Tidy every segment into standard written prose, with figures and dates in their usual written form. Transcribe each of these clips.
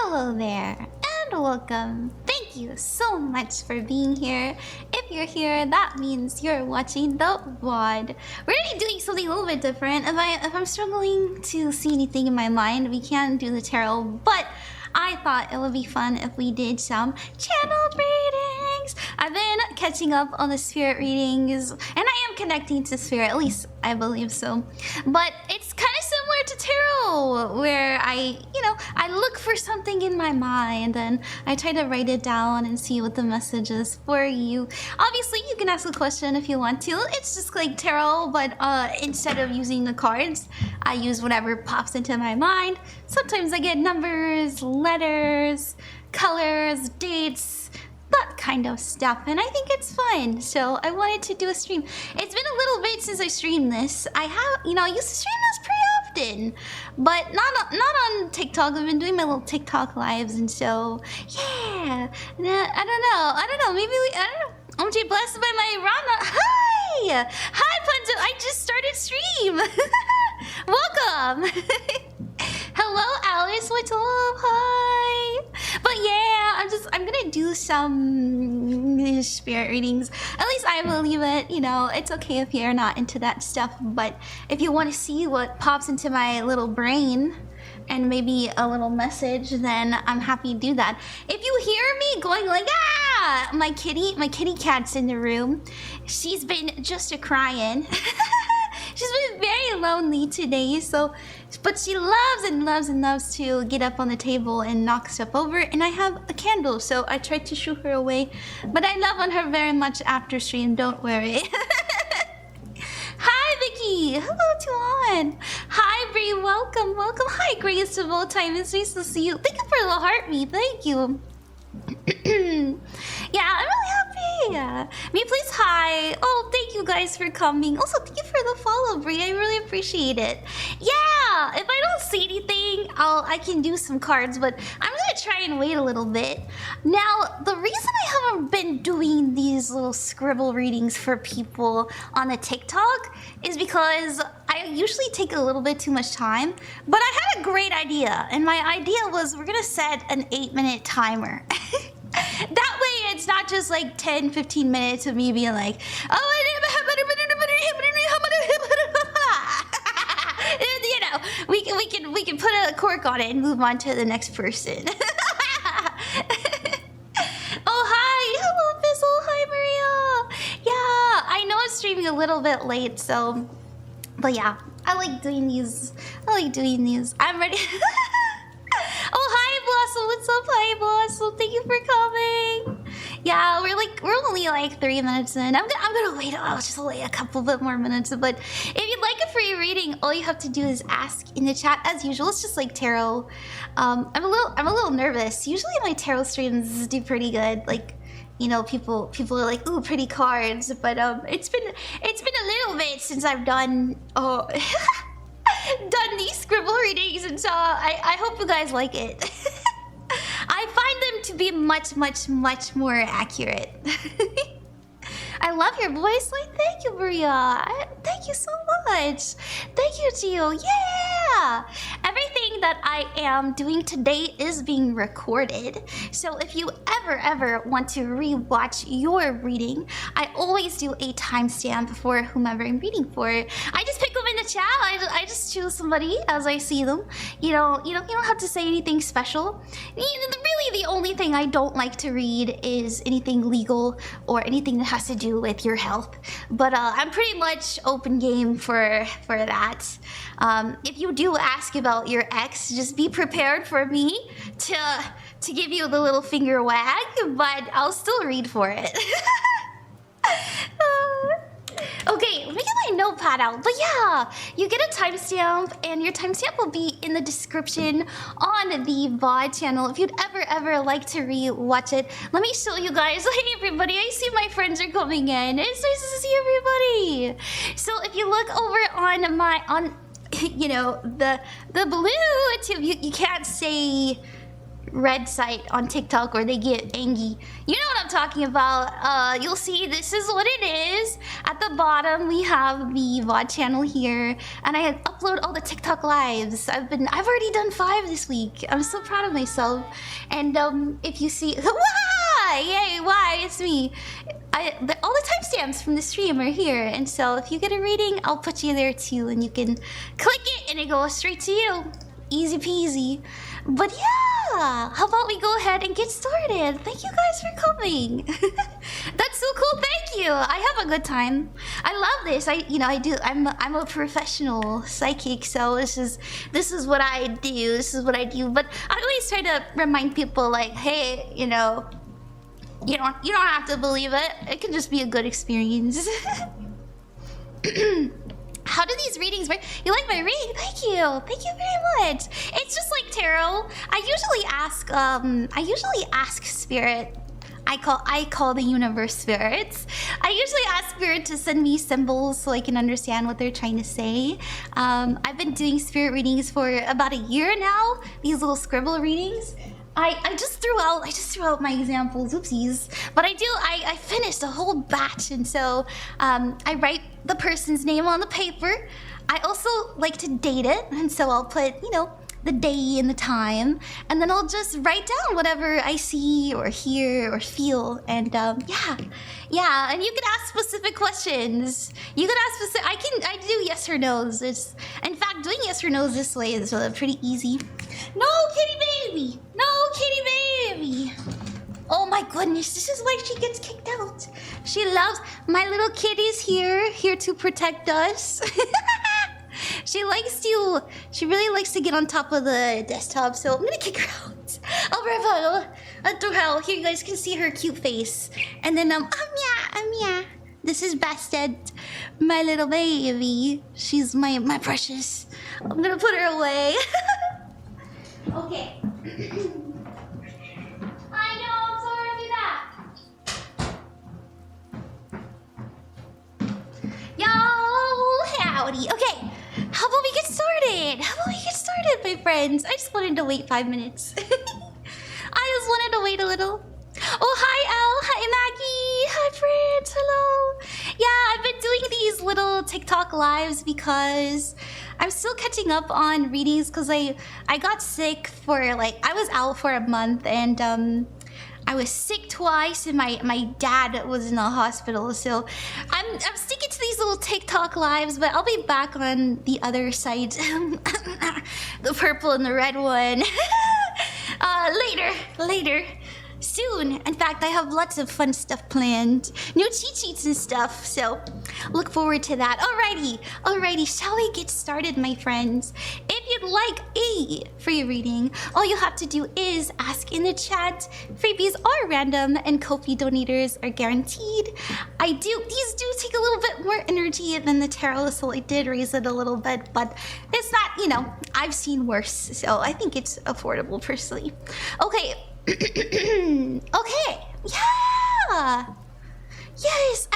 Hello there, and welcome. Thank you so much for being here. If you're here, that means you're watching the VOD. We're gonna be doing something a little bit different. If I'm struggling to see anything in my mind, we can do the tarot, but I thought it would be fun if we did some channel readings. I've been catching up on the spirit readings, and I am connecting to spirit, at least I believe so. But it's kind of similar to tarot, where I look for something in my mind and I try to write it down and see what the message is for you. Obviously, you can ask a question if you want to. It's just like tarot, but instead of using the cards, I use whatever pops into my mind. Sometimes I get numbers, letters, colors, dates, that kind of stuff, and I think it's fun, so I wanted to do a stream. It's been a little bit since I streamed this. I used to stream this pretty often, but not on TikTok. I've been doing my little TikTok lives, and so yeah. I don't know. Maybe OMG, blessed by my Rana. Hi, Punjo. I just started stream. Welcome. Hello, Alice. What's up? Hi. But yeah, I'm gonna do some spirit readings. At least I believe it. It's okay if you're not into that stuff, but if you want to see what pops into my little brain and maybe a little message, then I'm happy to do that. If you hear me going like, ah, my kitty cat's in the room. She's been just a crying. She's been very lonely today, but she loves to get up on the table and knock stuff over, and I have a candle, so I tried to shoo her away, but I love on her very much after stream, don't worry. Hi, Vicky. Hello, Tuan. Hi, Bree. Welcome. Hi, Grace of all time. It's nice to see you. Thank you for the heartbeat. Thank you. Yeah, I'm really happy. Me, please. Hi. Oh, thank you guys for coming. Also, thank you for the follow, Brie. I really appreciate it. Yeah, if I don't see anything, I can do some cards, but I'm gonna try and wait a little bit. Now, the reason I haven't been doing these little scribble readings for people on the TikTok is because I usually take a little bit too much time, but I had a great idea, and my idea was we're gonna set an 8-minute timer. That way it's not just like 10-15 minutes of me being like, oh, we can put a cork on it and move on to the next person. Oh, hi. Hello, Fizzle. Hi, Maria. Yeah, I know I'm streaming a little bit late, so, but yeah, I like doing these. I'm ready. Oh, hi, Blossom. What's up? Hi, Blossom. Thank you for coming. Yeah, we're only like 3 minutes in. I'm gonna wait. I'll just wait a couple bit more minutes. But if you'd like a free reading, all you have to do is ask in the chat as usual. It's just like tarot. I'm a little nervous. Usually my tarot streams do pretty good. Like, people are like, ooh, pretty cards. But it's been a little bit since I've done done these scribble readings, and so I hope you guys like it. I find them to be much more accurate. I love your voice. Like, thank you, Maria. Thank you so much. Thank you, Gio. Yeah! Everything that I am doing today is being recorded. So if you ever want to rewatch your reading, I always do a timestamp for whomever I'm reading for. I just pick them in the chat. I just choose somebody as I see them. You don't have to say anything special. Really, the only thing I don't like to read is anything legal or anything that has to do with your health. But I'm pretty much open game for that. If you do ask about your ex, just be prepared for me to give you the little finger wag, but I'll still read for it. Okay, let me get my notepad out. But yeah, you get a timestamp, and your timestamp will be in the description on the VOD channel if you'd ever like to re-watch it. Let me show you guys. Hey everybody, I see my friends are coming in. It's nice to see everybody. So if you look over on the blue tip, you can't say red site on TikTok where they get angry. You know what I'm talking about. You'll see this is what it is. At the bottom we have the VOD channel here, and I upload all the TikTok lives. I've already done 5 this week. I'm so proud of myself. And if you see why? Yay, why? It's me. All the timestamps from the stream are here, and so if you get a reading, I'll put you there too, and you can click it and it goes straight to you. Easy peasy. But yeah, how about we go ahead and get started? Thank you guys for coming. That's so cool. Thank you. I have a good time. I love this. I'm a professional psychic, so this is what I do. This is what I do. But I always try to remind people, like, hey, you don't have to believe it. It can just be a good experience. How do these readings work? You like my reading? Thank you. Thank you very much. It's just like tarot. I usually ask spirit. I call the universe spirits. I usually ask spirit to send me symbols so I can understand what they're trying to say. I've been doing spirit readings for about a year now. These little scribble readings. I just threw out my examples, oopsies. But I finished a whole batch, and so I write the person's name on the paper. I also like to date it, and so I'll put, the day and the time, and then I'll just write down whatever I see or hear or feel, and yeah, and you can ask specific questions. You can ask I do yes or no's. In fact, doing yes or no's this way is pretty easy. No, kitty baby! No, kitty baby! Oh my goodness, this is why she gets kicked out. She loves my little kitty's here to protect us. She really likes to get on top of the desktop, so I'm gonna kick her out. I'll throw her. Here you guys can see her cute face. And then yeah. This is Bastet, my little baby. She's my precious. I'm gonna put her away. Okay. I know, I'm sorry to do that. Yo, howdy. Okay. How about we get started? My friends? I just wanted to wait 5 minutes. I just wanted to wait a little. Oh, hi, Elle. Hi, Maggie. Hi, friends. Hello. Yeah, I've been doing these little TikTok lives because I'm still catching up on readings because I got sick I was out for a month, and I was sick twice, and my dad was in the hospital, so I'm sticking to these little TikTok lives, but I'll be back on the other side, the purple and the red one, later. Soon. In fact, I have lots of fun stuff planned. New cheat sheets and stuff, so look forward to that. Alrighty, shall we get started, my friends? If you'd like a free reading, all you have to do is ask in the chat. Freebies are random and Ko-fi donators are guaranteed. These do take a little bit more energy than the tarot, so I did raise it a little bit, but it's not, I've seen worse, so I think it's affordable personally. Okay. Okay, yeah, yes,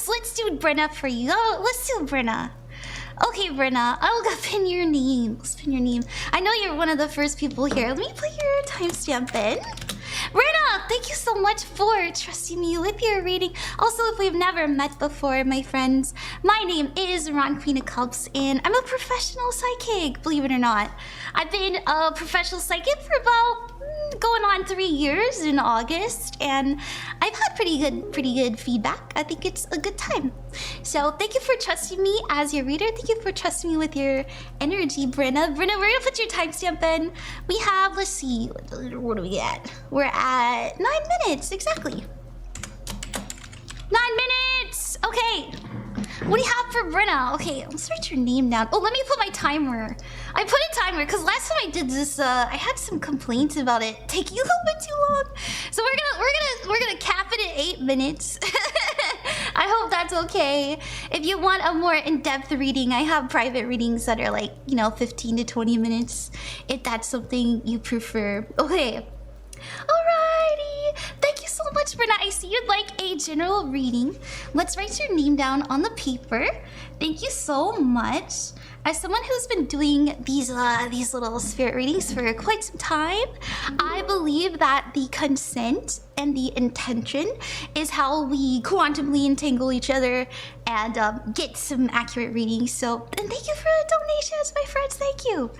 let's do Brennah for you. Let's do Brennah. Okay, Brennah, I'll go pin your name. I know you're one of the first people here. Let me put your timestamp in. Brennah, thank you so much for trusting me with your reading. Also, if we've never met before, my friends, my name is Ron Queen of Cups, and I'm a professional psychic, believe it or not. I've been a professional psychic for about going on 3 years in August, and I've had pretty good feedback. I think it's a good time. So thank you for trusting me as your reader. Thank you for trusting me with your energy, Brennah. Brennah, we're gonna put your timestamp in. We have, let's see, what do we get? We're at 9 minutes, exactly. 9 minutes! Okay. What do you have for Brennah? Okay, let's write your name down. Oh, let me put my timer. I put a timer because last time I did this, I had some complaints about it taking a little bit too long. So we're gonna cap it at 8 minutes. I hope that's okay. If you want a more in-depth reading, I have private readings that are like, 15 to 20 minutes, if that's something you prefer. Okay. Alrighty. Thank you so much, Brennah. I see you'd like a general reading. Let's write your name down on the paper. Thank you so much. as someone who's been doing these little spirit readings for quite some time, I believe that the consent and the intention is how we quantumly entangle each other and get some accurate readings. So, and thank you for the donations, my friends. Thank you.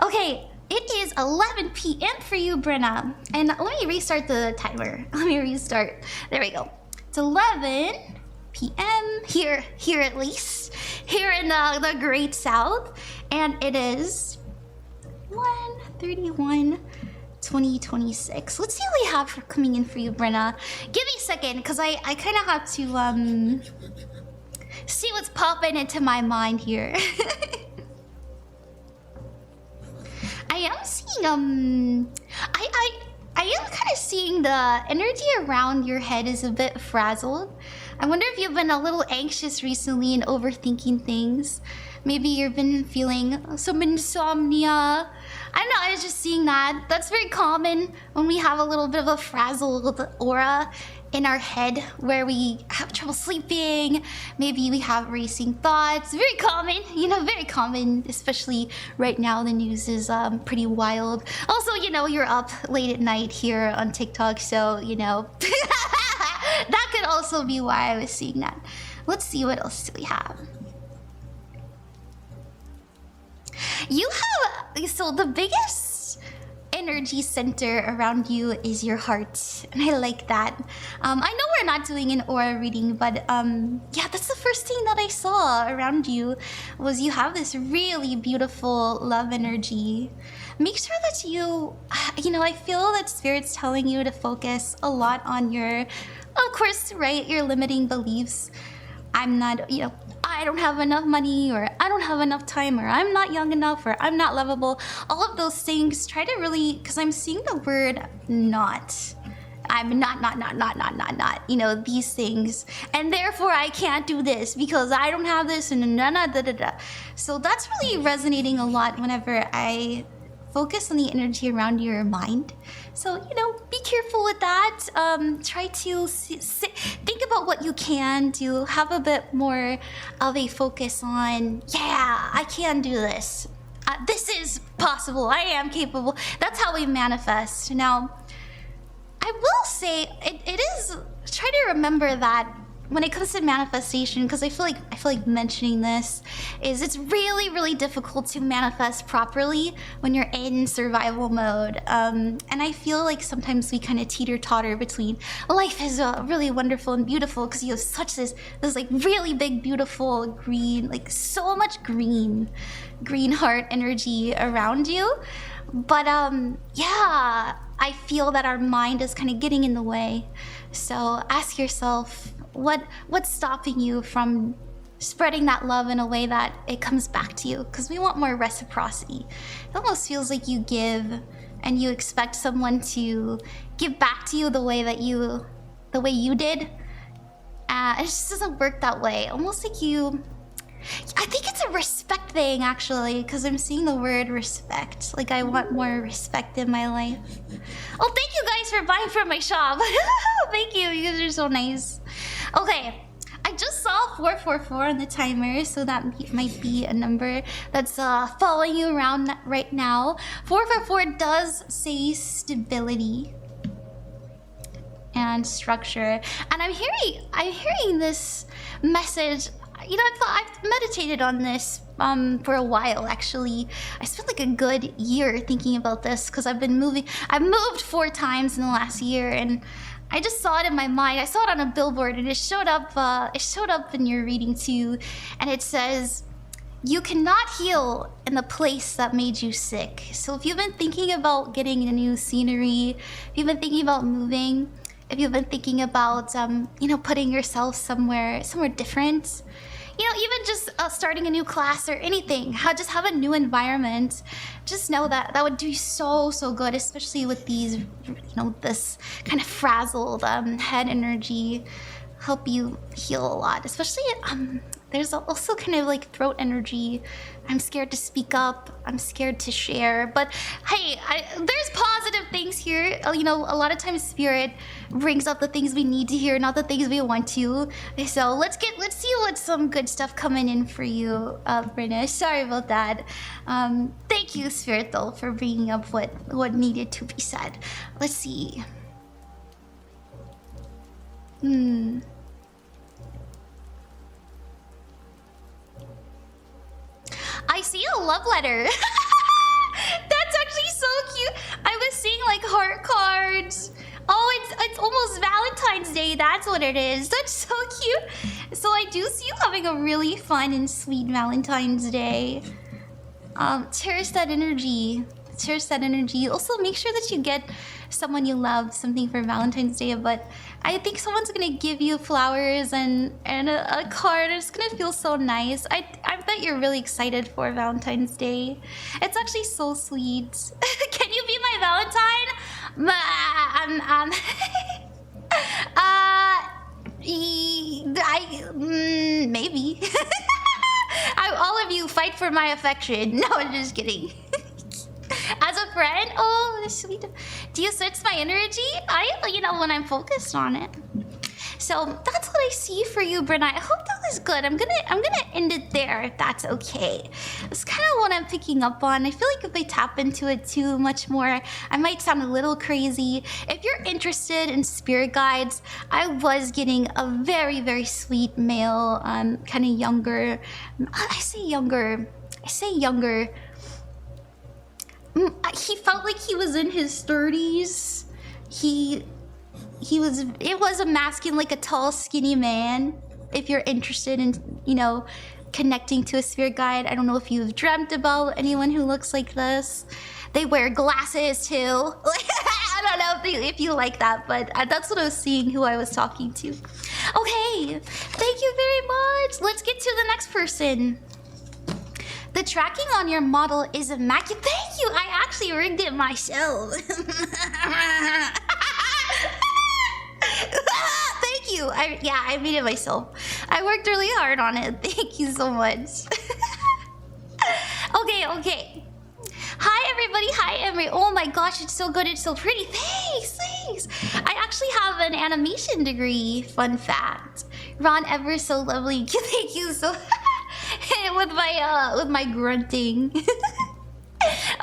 Okay. It is 11 p.m. for you, Brennah. And let me restart the timer. Let me restart. There we go. It's 11 p.m. here at least. Here in the Great South. And it is 1:31, 2026. Let's see what we have coming in for you, Brennah. Give me a second, because I kind of have to see what's popping into my mind here. I am seeing I am kind of seeing the energy around your head is a bit frazzled. I wonder if you've been a little anxious recently and overthinking things. Maybe you've been feeling some insomnia. I don't know, I was just seeing that. That's very common when we have a little bit of a frazzled aura in our head where we have trouble sleeping. Maybe we have racing thoughts. Very common, you know, very common, especially right now. The news is pretty wild. Also, you know, you're up late at night here on TikTok, so, you know, that could also be why I was seeing that. Let's see, what else do we have? You have, so the biggest energy center around you is your heart, and I like that. I know we're not doing an aura reading, but yeah, that's the first thing that I saw around you was you have this really beautiful love energy. Make sure that you know, I feel that Spirit's telling you to focus a lot on your, of course, right, your limiting beliefs. I'm not, you know, I don't have enough money, or I don't have enough time, or I'm not young enough, or I'm not lovable. All of those things, try to really, because I'm seeing the word not. I'm not, you know, these things. And therefore I can't do this because I don't have this, and da. So that's really resonating a lot whenever I focus on the energy around your mind. So, you know, be careful with that. Try to think about what you can do. Have a bit more of a focus on, yeah, I can do this. This is possible. I am capable. That's how we manifest. Now, I will say it is, try to remember that when it comes to manifestation, because I feel like mentioning this is, it's really, really difficult to manifest properly when you're in survival mode. And I feel like sometimes we kind of teeter-totter between life is really wonderful and beautiful because you have such this like really big, beautiful green, like so much green heart energy around you. But yeah, I feel that our mind is kind of getting in the way. So ask yourself, what's stopping you from spreading that love in a way that it comes back to you? Because we want more reciprocity. It almost feels like you give and you expect someone to give back to you the way you did. It just doesn't work that way. Almost like I think it's a respect thing, actually, because I'm seeing the word respect. Like, I want more respect in my life. Oh, thank you guys for buying from my shop. Thank you. You guys are so nice. Okay, I just saw 444 on the timer, so that might be a number that's following you around right now. 444 does say stability and structure, and I'm hearing this message. You know, I've meditated on this for a while, actually. I spent like a good year thinking about this because I've moved 4 times in the last year, and I just saw it in my mind. I saw it on a billboard, and it showed up in your reading too, and it says, you cannot heal in the place that made you sick. So if you've been thinking about getting a new scenery, if you've been thinking about moving, if you've been thinking about you know, putting yourself somewhere different, you know, even just starting a new class or anything, just have a new environment, just know that would do you so good, especially with these, you know, this kind of frazzled head energy, help you heal a lot. Especially there's also kind of like throat energy. I'm scared to speak up, I'm scared to share, but hey, there's positive things here. You know, a lot of times Spirit brings up the things we need to hear, not the things we want to. So let's see what's some good stuff coming in for you, Brennah. Sorry about that. Thank you, Spirit, though, for bringing up what needed to be said. Let's see. I see a love letter. That's actually so cute. I was seeing like heart cards. Oh, it's almost Valentine's Day. That's what it is. That's so cute. So I do see you having a really fun and sweet Valentine's Day. Cherish that energy. Cherish that energy. Also, make sure that you get someone you love something for Valentine's Day. But I think someone's gonna give you flowers and a card. It's gonna feel so nice. I bet you're really excited for Valentine's Day. It's actually so sweet. Can you be my Valentine? Maybe. All of you fight for my affection. No, I'm just kidding. As a friend? Oh, that's sweet. Do you sense my energy? When I'm focused on it. So that's what I see for you, Brennah. I hope that was good. I'm gonna end it there if that's okay. It's kind of what I'm picking up on. I feel like if I tap into it too much more, I might sound a little crazy. If you're interested in spirit guides, I was getting a very, very sweet male, kind of younger. I say younger. He felt like he was in his 30s. It was a masculine, like a tall, skinny man. If you're interested in, connecting to a spirit guide, I don't know if you've dreamt about anyone who looks like this. They wear glasses too. I don't know if you like that, but that's what I was seeing, who I was talking to. Okay, thank you very much. Let's get to the next person. The tracking on your model is immaculate. Thank you. I actually rigged it myself. Thank you. I made it myself. I worked really hard on it. Thank you so much. Okay. Hi, everybody. Hi, Emery. Oh my gosh, it's so good. It's so pretty. Thanks. I actually have an animation degree. Fun fact. Ron, ever so lovely. Thank you so with my grunting.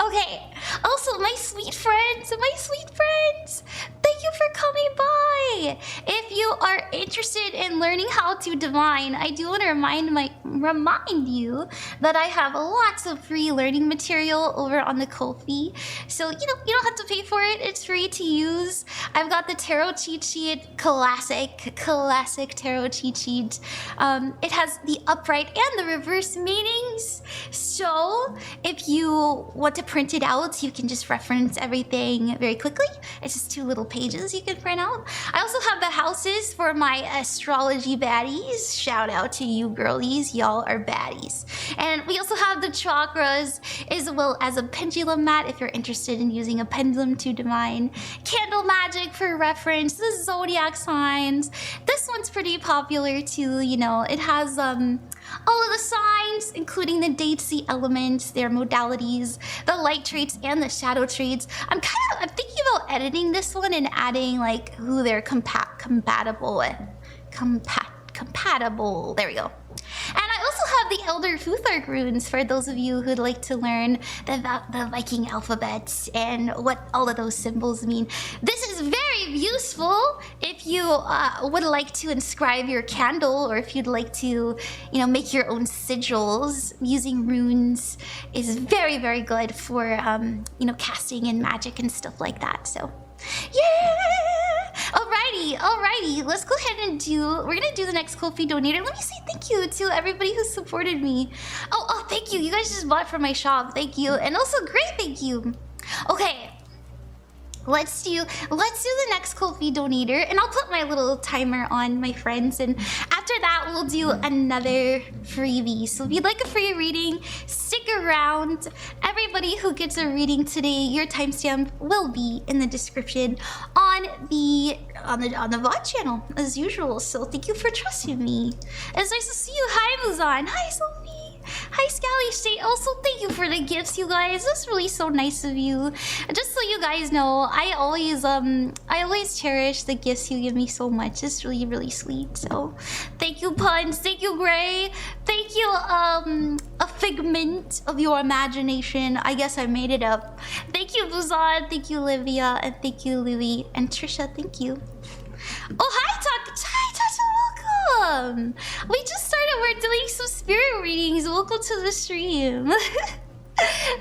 Okay. Also, my sweet friends, thank you for coming by. If you are interested in learning how to divine, I do want to remind you that I have lots of free learning material over on the Ko-fi. So, you don't have to pay for it. It's free to use. I've got the tarot cheat sheet, classic tarot cheat sheet. It has the upright and the reverse meanings. So, if you want to print it out, you can just reference everything very quickly. It's just 2 little pages you can print out. I also have the houses for my astrology baddies. Shout out to you girlies, y'all are baddies. And we also have the chakras, as well as a pendulum mat if you're interested in using a pendulum to divine. Candle magic for reference, the zodiac signs. This one's pretty popular too, it has all of the signs, including the dates, the elements, their modalities, the light traits, and the shadow traits. I'm thinking about editing this one and adding like who they're compatible with. Compatible. There we go. And I also have the Elder Futhark runes for those of you who'd like to learn the Viking alphabets and what all of those symbols mean. This is very useful if you would like to inscribe your candle, or if you'd like to, make your own sigils. Using runes is very, very good for, casting and magic and stuff like that. So, yeah! Alrighty. Let's go ahead and we're gonna do the next Ko-fi donator. Let me say thank you to everybody who supported me. Oh, thank you. You guys just bought from my shop. Thank you. And also great thank you. Okay. Let's do the next Ko-fi donator, and I'll put my little timer on, my friends, and after that we'll do another freebie. So if you'd like a free reading, stick around. Everybody who gets a reading today, your timestamp will be in the description on the VOD channel as usual. So thank you for trusting me. It's nice to see you. Hi Muzan. Hi Sophie. Hi, Scally State. Also, thank you for the gifts, you guys. That's really so nice of you. Just so you guys know, I always cherish the gifts you give me so much. It's really, really sweet. So, thank you, Puns. Thank you, Gray. Thank you, a figment of your imagination. I guess I made it up. Thank you, Muzan. Thank you, Olivia. And thank you, Louie. And Trisha, thank you. Oh, hi, Tasha, welcome. We just started. We're doing some spirit readings. Welcome to the stream.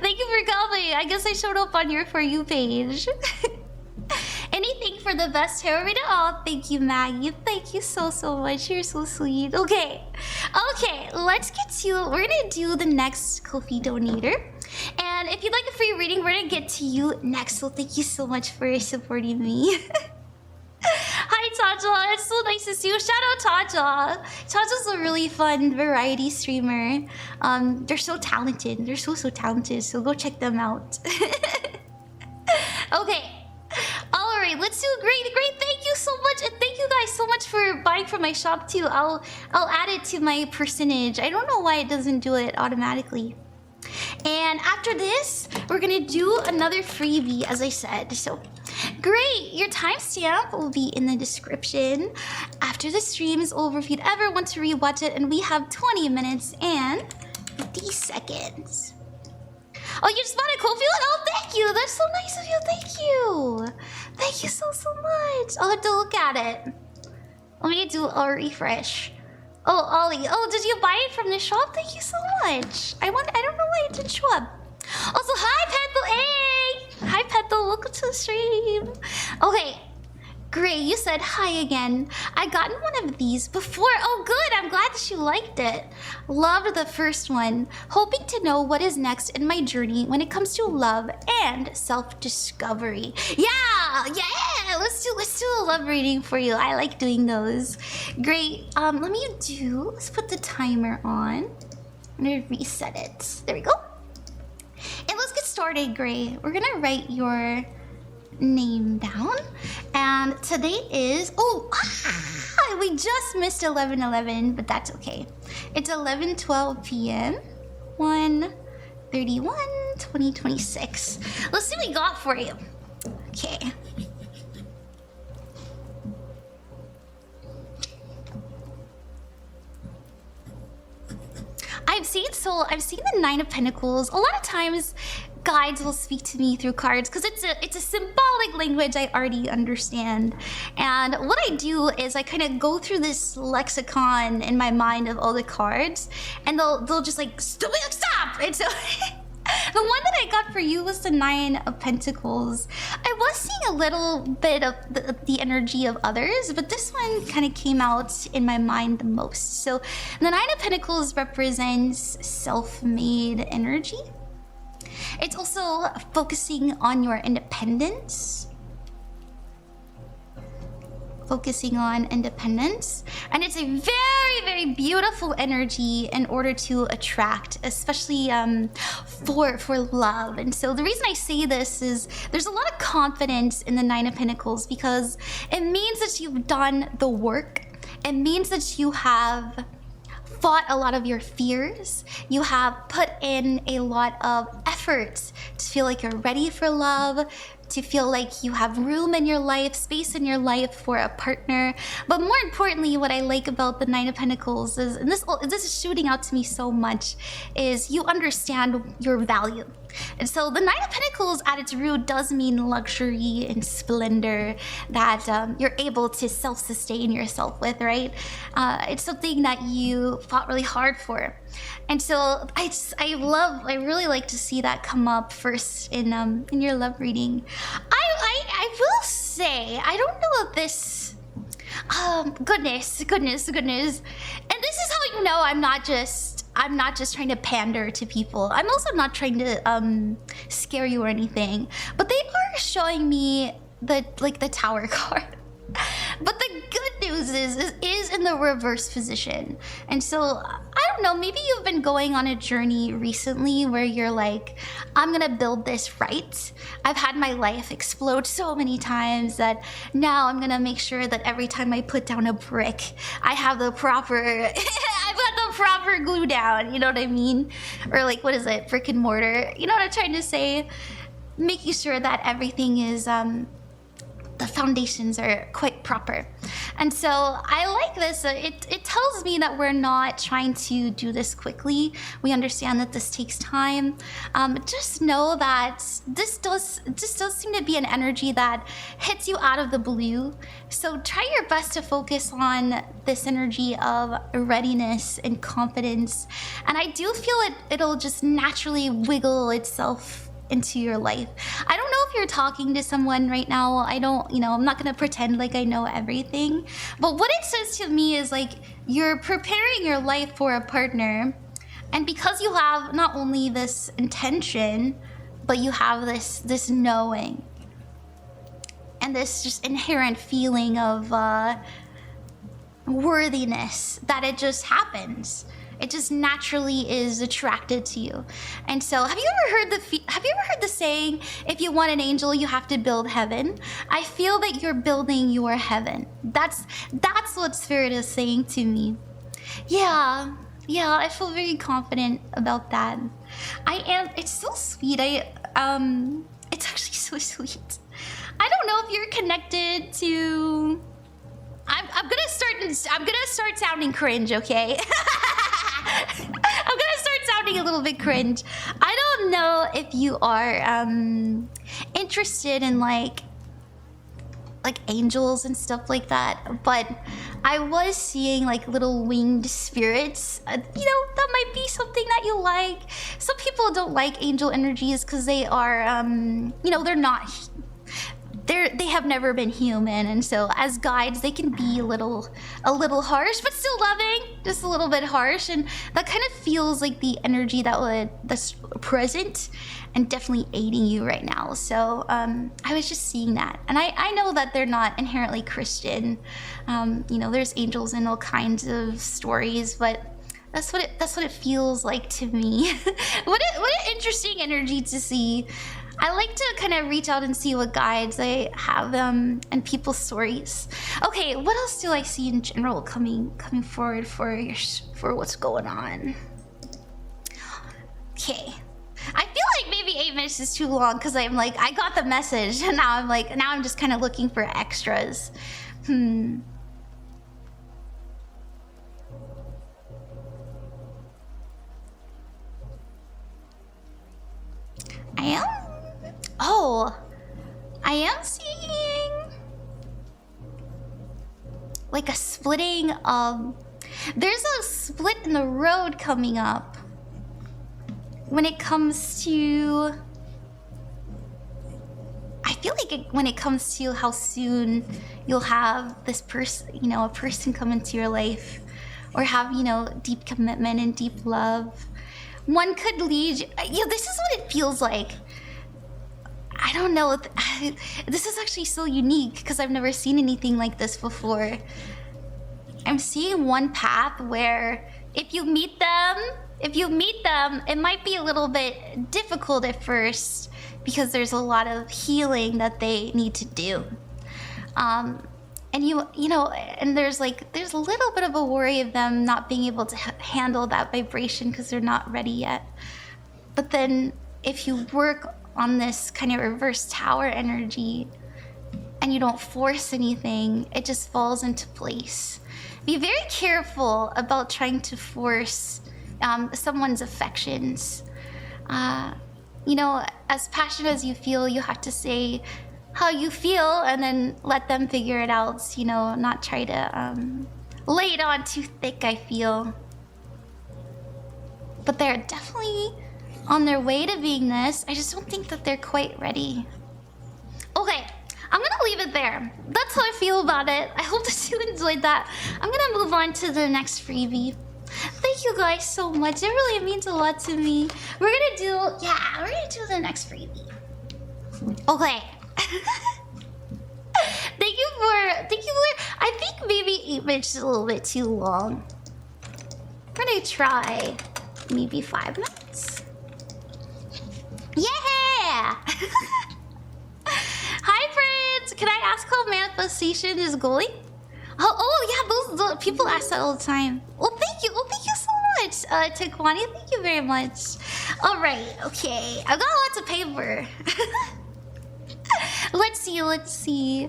Thank you for coming. I guess I showed up on your For You page. Anything for the best hair reader? Oh, thank you, Maggie. Thank you so much. You're so sweet. Okay, let's get to. We're gonna do the next Ko-fi donator. And if you'd like a free reading, we're gonna get to you next. So thank you so much for supporting me. Hi, Taja. It's so nice to see you. Shout out Taja. Taja's a really fun variety streamer. They're so talented. They're so talented. So go check them out. Okay. All right. Let's do great. Thank you so much, and thank you guys so much for buying from my shop too. I'll add it to my percentage. I don't know why it doesn't do it automatically. And after this, we're gonna do another freebie, as I said. So, great! Your timestamp will be in the description after the stream is over if you'd ever want to rewatch it. And we have 20 minutes and 50 seconds. Oh, you just bought a Ko-fi? Oh, thank you! That's so nice of you. Thank you. Thank you so much. I'll have to look at it. Let me do a refresh. Oh, Olly. Oh, did you buy it from the shop? Thank you so much. I don't know why it didn't show up. Also, hi, Petal. Hey! Hi, Petal. Welcome to the stream. Okay. Great. You said hi again. I gotten one of these before. Oh, good. I'm glad that you liked it. Loved the first one. Hoping to know what is next in my journey when it comes to love and self-discovery. Yeah. Let's do a love reading for you. I like doing those. Great. Let's put the timer on. I'm gonna reset it. There we go. And let's get started, Gray. We're gonna write your name down, and today is we just missed 11:11, but that's okay. It's 11:12 p.m. 1/31/2026. Let's see what we got for you. Okay. I've seen the Nine of Pentacles. A lot of times guides will speak to me through cards because it's a symbolic language I already understand. And what I do is I kind of go through this lexicon in my mind of all the cards, and they'll just like stop. And so the one that I got for you was the Nine of Pentacles. I was seeing a little bit of the energy of others, but this one kind of came out in my mind the most. So the Nine of Pentacles represents self-made energy. It's also focusing on your independence. And it's a very, very beautiful energy in order to attract, especially for love. And so the reason I say this is there's a lot of confidence in the Nine of Pentacles because it means that you've done the work. It means that you have fought a lot of your fears. You have put in a lot of effort to feel like you're ready for love, to feel like you have room in your life, space in your life for a partner. But more importantly, what I like about the Nine of Pentacles is, and this is shooting out to me so much, is you understand your value. And so the Nine of Pentacles at its root does mean luxury and splendor that you're able to self-sustain yourself with, right? It's something that you fought really hard for. And so I really like to see that come up first in your love reading. I will say, I don't know if this, goodness. And this is how you know I'm not just trying to pander to people. I'm also not trying to scare you or anything. But they are showing me the Tower card. But the good news is in the reverse position. And so, I don't know, maybe you've been going on a journey recently where you're like, I'm gonna build this right. I've had my life explode so many times that now I'm gonna make sure that every time I put down a brick, I have the proper, I've got the proper glue down, you know what I mean? Or like, what is it, brick and mortar? You know what I'm trying to say? Making sure that everything is, the foundations are quite proper. And so I like this. It tells me that we're not trying to do this quickly. We understand that this takes time. Just know that this does seem to be an energy that hits you out of the blue. So try your best to focus on this energy of readiness and confidence. And I do feel it'll just naturally wiggle itself into your life. I don't know if you're talking to someone right now. I don't, I'm not gonna pretend like I know everything. But what it says to me is like you're preparing your life for a partner. And because you have not only this intention, but you have this knowing. And this just inherent feeling of worthiness that it just happens. It just naturally is attracted to you. And so, have you ever heard the saying, if you want an angel, you have to build heaven? I feel that you're building your heaven. That's what Spirit is saying to me. Yeah, I feel very confident about that. It's so sweet. It's actually so sweet. I don't know if you're connected to... I'm gonna start sounding cringe, okay? I'm gonna start sounding a little bit cringe. I don't know if you are interested in like angels and stuff like that, but I was seeing like little winged spirits. That might be something that you like. Some people don't like angel energies because they are, they're not. They have never been human, and so as guides they can be a little harsh, but still loving, just a little bit harsh, and that kind of feels like the energy that's present and definitely aiding you right now. So I was just seeing that, and I know that they're not inherently Christian. There's angels in all kinds of stories, but that's what it feels like to me. What an interesting energy to see. I like to kind of reach out and see what guides I have and people's stories. Okay, what else do I see in general coming forward for what's going on? Okay, I feel like maybe 8 minutes is too long because I'm like, I got the message, and now I'm just kind of looking for extras. I am seeing like a splitting of... There's a split in the road coming up when it comes to... I feel like when it comes to how soon you'll have this person, a person come into your life, or have, deep commitment and deep love. One could lead you. This is what it feels like. I don't know. This is actually so unique because I've never seen anything like this before. I'm seeing one path where if you meet them, it might be a little bit difficult at first because there's a lot of healing that they need to do. And and there's a little bit of a worry of them not being able to handle that vibration because they're not ready yet. But then if you work on this kind of reverse tower energy and you don't force anything, it just falls into place. Be very careful about trying to force someone's affections. As passionate as you feel, you have to say how you feel and then let them figure it out. Not try to lay it on too thick, I feel. But they're definitely on their way to being this. I just don't think that they're quite ready. Okay, I'm gonna leave it there. That's how I feel about it. I hope that you enjoyed that. I'm gonna move on to the next freebie. Thank you guys so much. It really means a lot to me. We're gonna do the next freebie. Okay. Thank you for, I think maybe 8 minutes is a little bit too long. We're gonna try maybe 5 minutes. Yeah! Hi friends! Can I ask how manifestation is going? Oh yeah, those people ask that all the time. Well, thank you so Taquani, thank you very much. Alright, okay. I've got lots of paper. Let's see.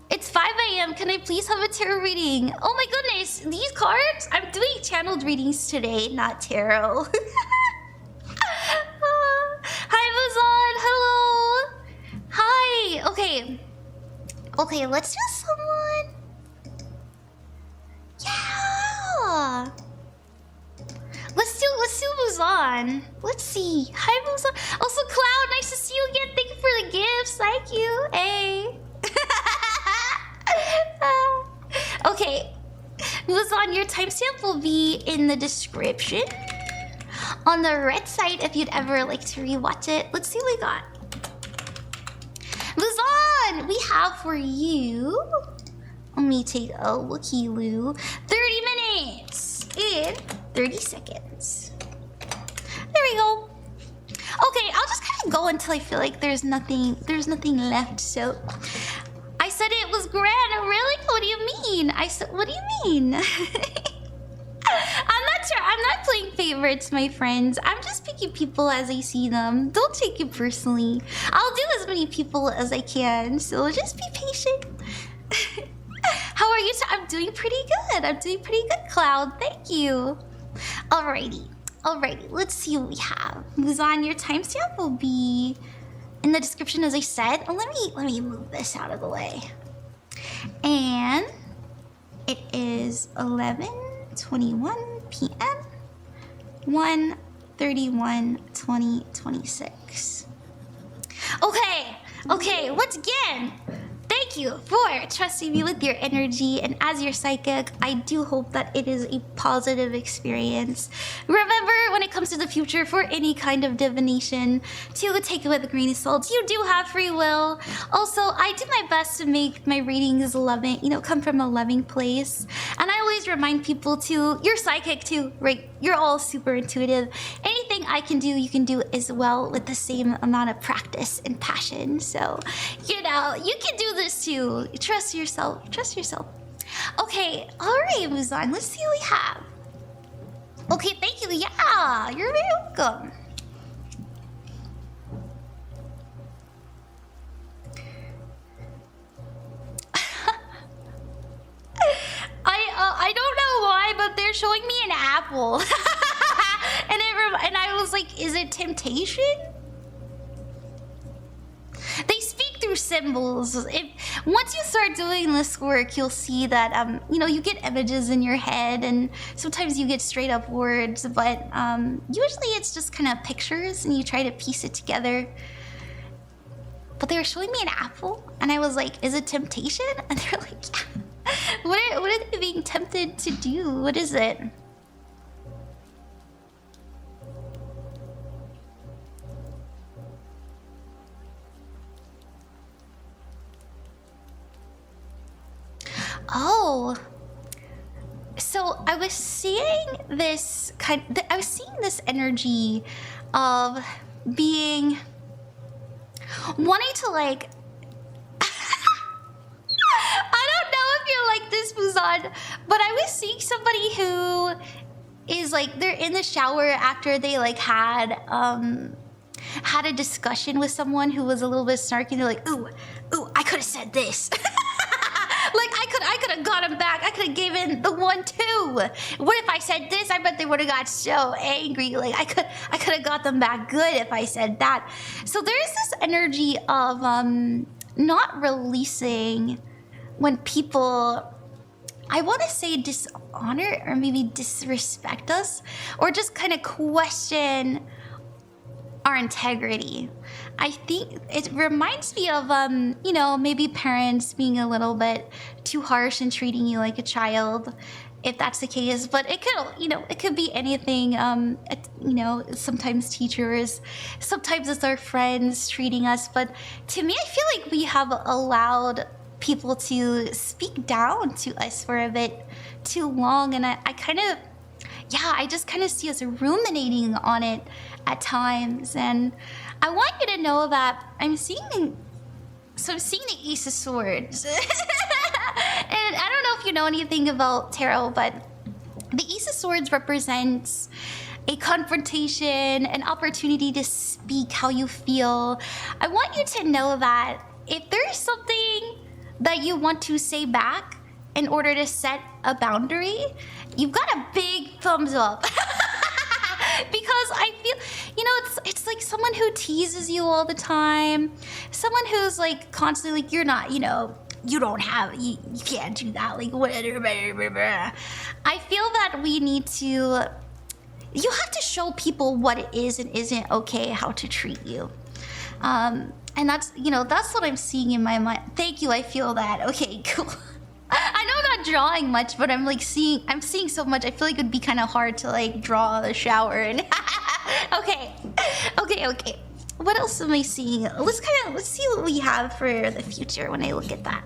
It's 5 a.m. Can I please have a tarot reading? Oh my goodness, these cards? I'm doing channeled readings today, not tarot. Hi, Muzan. Hello. Hi. Okay, let's do someone. Yeah. Let's do Muzan. Let's see. Hi, Muzan. Also, Cloud, nice to see you again. Thank you for the gifts. Thank you. Hey. Okay. Muzan, your timestamp will be in the description. On the red side, if you'd ever like to rewatch it. Let's see what we got. Muzan, we have for you. Let me take a looky-loo. 30 minutes and 30 seconds. There we go. Okay, I'll just kind of go until I feel like there's nothing left. So I said it was grand. Really? What do you mean? What do you mean? I'm not playing favorites, my friends. I'm just picking people as I see them. Don't take it personally. I'll do as many people as I can, so just be patient. How are you? I'm doing pretty good. Cloud. Thank you. Alrighty. Let's see what we have. Muzan, your timestamp will be in the description, as I said. Let me move this out of the way. And it is 11:21 p.m. 1/31/2026. Okay, once again, thank you for trusting me with your energy, and as your psychic, I do hope that it is a positive experience. Remember, when it comes to the future for any kind of divination, to take it with a grain of salt. You do have free will. Also, I do my best to make my readings loving, come from a loving place. And I always remind people to, you're psychic too, right? You're all super intuitive. Anything I can do, you can do as well with the same amount of practice and passion. So, you can do this too. Trust yourself. Okay, alright, Muzan, let's see what we have. Okay, thank you. Yeah, you're very welcome. I don't know why, but they're showing me an apple. and I was like, is it temptation? They speak through symbols. Once you start doing this work, you'll see that you get images in your head, and sometimes you get straight up words, but usually it's just kind of pictures, and you try to piece it together. But they were showing me an apple, and I was like, is it temptation? And they're like, yeah. What are they being tempted to do? What is it? Oh, so I was seeing this energy of being wanting to like. I don't know if you're like this, Muzan, but I was seeing somebody who is like, they're in the shower after they like had a discussion with someone who was a little bit snarky. They're like, ooh, I could have said this. Like I could have got him back. I could have given the 1-2. What if I said this? I bet they would have got so angry. Like I could have got them back good if I said that. So there's this energy of not releasing when people, I want to say, dishonor or maybe disrespect us, or just kind of question our integrity. I think it reminds me of maybe parents being a little bit too harsh and treating you like a child, if that's the case. But it could be anything. Sometimes teachers, sometimes it's our friends treating us. But to me, I feel like we have allowed people to speak down to us for a bit too long, and I just kind of see us ruminating on it at times. And I want you to know that I'm seeing the Ace of Swords. And I don't know if you know anything about tarot, but The Ace of Swords represents a confrontation, an opportunity to speak how you feel. I want you to know that if there's something that you want to say back in order to set a boundary, you've got a big thumbs up. Because I feel, you know, it's like someone who teases you all the time, someone who's like constantly like, you're not, you know, you don't have, you can't do that, like whatever. I feel that we need to, you have to show people what it is and isn't okay how to treat you. And that's, you know, that's what I'm seeing in my mind. Thank you, I feel that. Okay, cool. I know I'm not drawing much, but I'm seeing so much. I feel like it'd be kind of hard to like draw the shower and okay. What else am I seeing? Let's see what we have for the future when I look at that.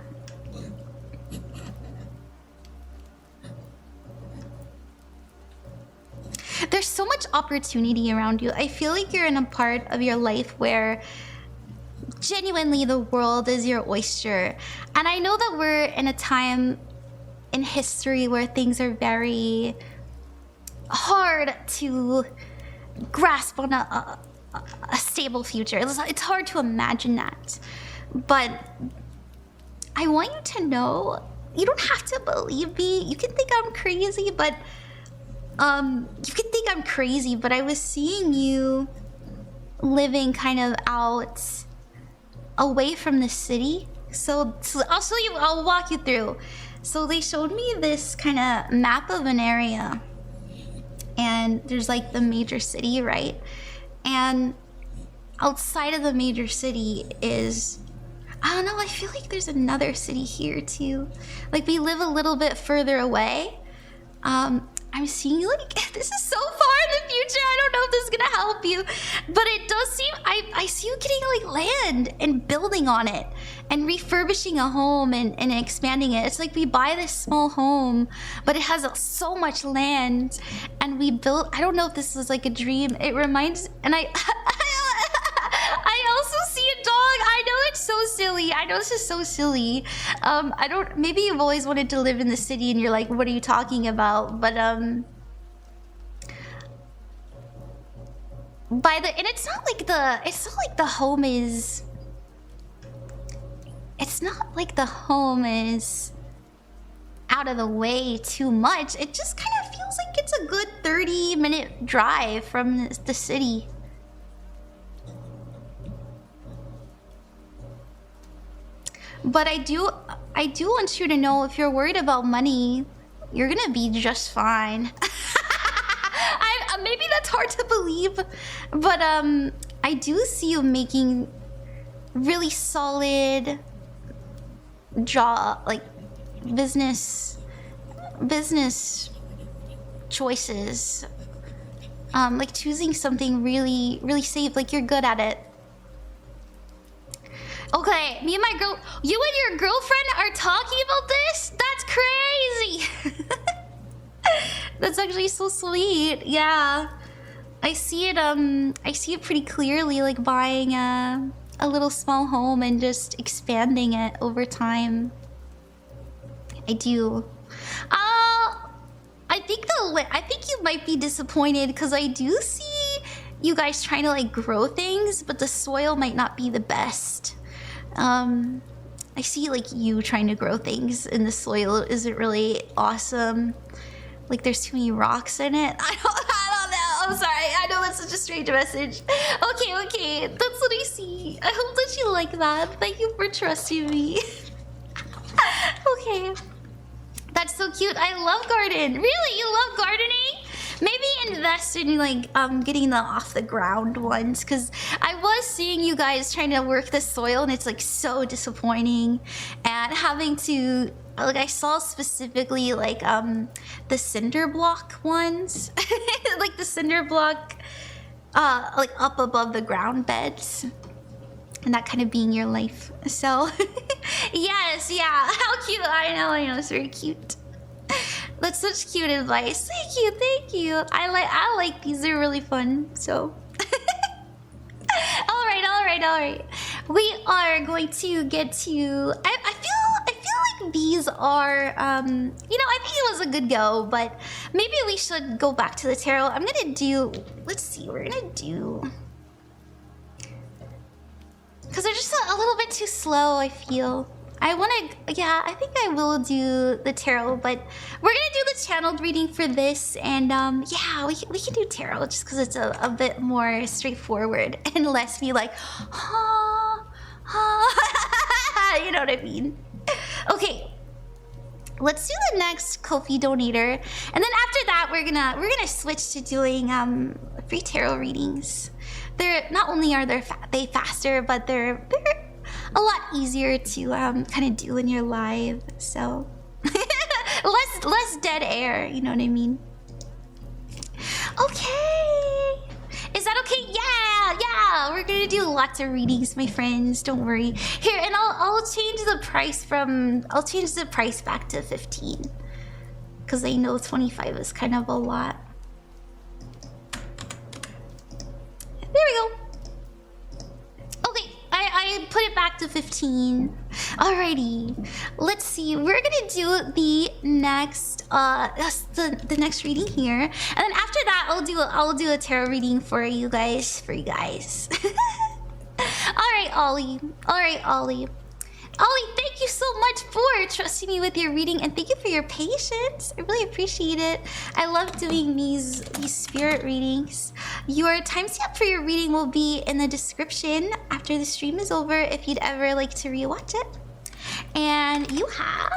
There's so much opportunity around you. I feel like you're in a part of your life where genuinely the world is your oyster. And I know that we're in a time in history where things are very hard to grasp on a stable future. It's hard to imagine that. But I want you to know, you don't have to believe me. You can think I'm crazy, but I was seeing you living kind of out away from the city. So I'll show you, I'll walk you through. So they showed me this kind of map of an area, and there's like the major city, right? And outside of the major city is, I don't know, I feel like there's another city here too. Like we live a little bit further away. I'm seeing like, this is so far in the future, I don't know if this is gonna help you, but it does seem, I see you getting like land and building on it and refurbishing a home and expanding it. It's like we buy this small home, but it has so much land, and we built, I don't know if this is like a dream, it reminds, and I also see a dog. I know it's so silly. I know this is so silly. Maybe you've always wanted to live in the city and you're like, what are you talking about? But and it's not like the home is, it's not like the home is out of the way too much. It just kind of feels like it's a good 30-minute drive from the city. But I do want you to know, if you're worried about money, you're gonna be just fine. Maybe that's hard to believe, but I do see you making really solid business choices. Like choosing something really, really safe, like you're good at it. Okay, you and your girlfriend are talking about this? That's crazy! That's actually so sweet. Yeah. I see it pretty clearly, like buying a little small home and just expanding it over time. I do. I think you might be disappointed because I do see you guys trying to like grow things, but the soil might not be the best. I see like you trying to grow things and the soil isn't really awesome. Like there's too many rocks in it. I don't know. I'm sorry. I know that's such a strange message. Okay. That's what I see. I hope that you like that. Thank you for trusting me. Okay. That's so cute. I love garden. Really? You love gardening? Maybe invest in like getting the off the ground ones, because I was seeing you guys trying to work the soil and it's like so disappointing, and having to like, I saw specifically like the cinder block ones like the cinder block like up above the ground beds, and that kind of being your life. So yes, yeah, how cute. I know, it's very cute. That's such cute advice. Thank you. I like these. They're really fun. So, all right. We are going to get to. I feel like these are. I think it was a good go, but maybe we should go back to the tarot. I'm gonna do, let's see, we're gonna do, because they're just a little bit too slow, I feel. I want to, yeah, I think I will do the tarot, but we're going to do the channeled reading for this. And yeah, we can do tarot just because it's a bit more straightforward and less be like, ha, ha, you know what I mean? Okay, let's do the next Ko-fi donator. And then after that, we're gonna switch to doing free tarot readings. They're, not only are they faster, but they're a lot easier to kind of do when you're live, so less dead air, you know what I mean? Okay, is that okay? Yeah, we're gonna do lots of readings, my friends, don't worry. Here, and I'll change the price back to 15 because I know 25 is kind of a lot. There we go. I put it back to 15. Alrighty, let's see. We're gonna do the next the next reading here, and then after that I'll do a tarot reading for you guys. All right, Olly. Olly, thank you so much for trusting me with your reading, and thank you for your patience. I really appreciate it. I love doing these spirit readings. Your timestamp for your reading will be in the description after the stream is over if you'd ever like to rewatch it. And you have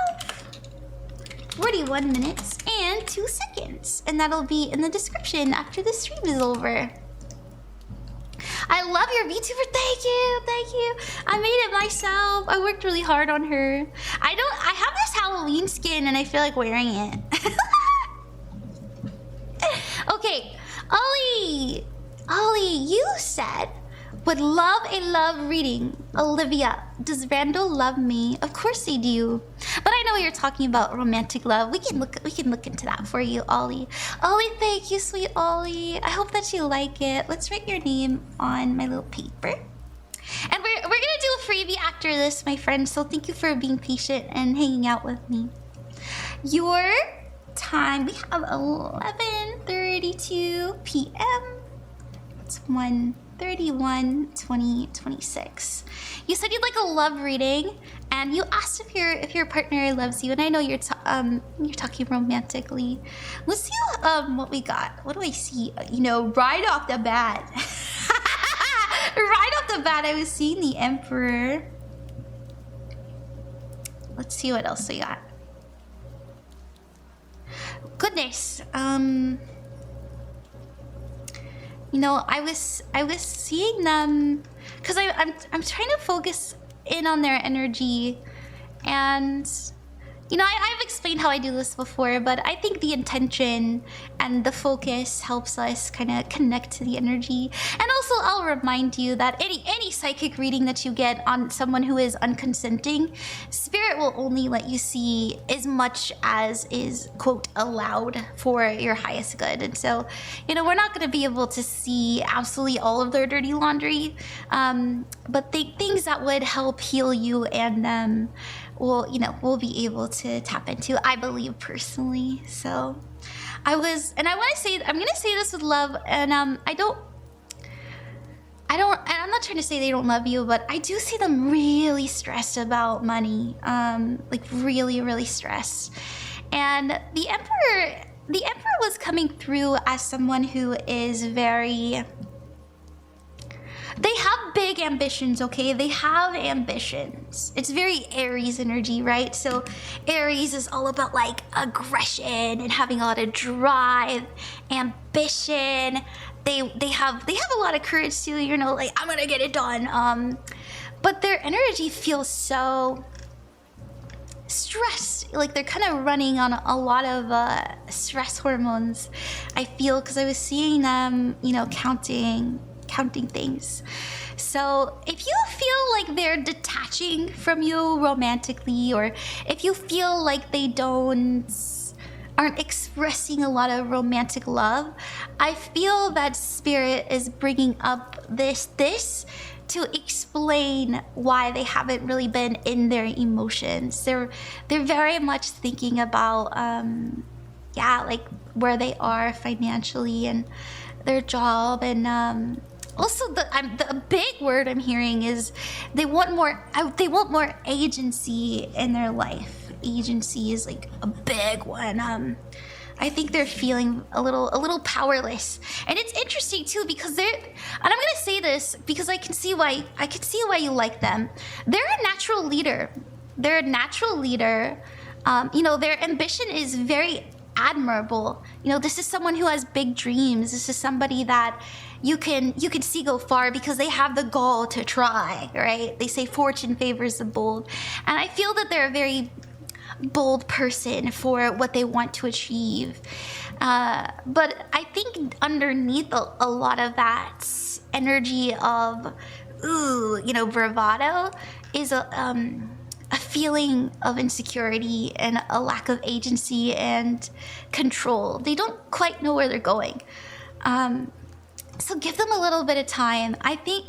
41 minutes and 2 seconds, and that'll be in the description after the stream is over. I love your VTuber. Thank you. I made it myself. I worked really hard on her. I have this Halloween skin and I feel like wearing it. Okay, Olly, you said would love a love reading. Olivia, does Randall love me? Of course they do. But I know you're talking about romantic love. We can look into that for you, Olly. Olly, thank you, sweet Olly. I hope that you like it. Let's write your name on my little paper. And we're gonna do a freebie after this, my friend. So thank you for being patient and hanging out with me. Your time, we have 11:32 p.m. It's 1/31/2026. You said you'd like a love reading, and you asked if your partner loves you, and I know you're talking romantically. Let's see what we got. What do I see? You know, right off the bat, I was seeing the Emperor. Let's see what else we got. Goodness, you know, I was seeing them because I'm trying to focus in on their energy, and you know, I've explained how I do this before, but I think the intention and the focus helps us kind of connect to the energy. And also, I'll remind you that any psychic reading that you get on someone who is unconsenting, Spirit will only let you see as much as is, quote, allowed for your highest good. And so, you know, we're not going to be able to see absolutely all of their dirty laundry, but things that would help heal you and we'll be able to tap into, I believe personally. So I'm gonna say this with love, and I'm not trying to say they don't love you, but I do see them really stressed about money, like really, really stressed. And the Emperor was coming through as someone who is very, they have big ambitions, okay? They have ambitions. It's very Aries energy, right? So Aries is all about like aggression and having a lot of drive, ambition. They have a lot of courage too, you know, like I'm gonna get it done. But their energy feels so stressed, like they're kind of running on a lot of stress hormones, I feel, because I was seeing them, you know, counting things. So if you feel like they're detaching from you romantically, or if you feel like they aren't expressing a lot of romantic love, I feel that Spirit is bringing up this to explain why they haven't really been in their emotions. They're very much thinking about like where they are financially and their job, and also the big word I'm hearing is they want more agency in their life. Agency is like a big one. I think they're feeling a little powerless, and it's interesting too because and I'm gonna say this because I can see why you like them. They're a natural leader. Their ambition is very admirable. This is someone who has big dreams. This is somebody that you can see go far because they have the gall to try, right? They say fortune favors the bold, and I feel that they're a very bold person for what they want to achieve. But I think underneath a lot of that energy of bravado is a feeling of insecurity and a lack of agency and control. They don't quite know where they're going. So give them a little bit of time. I think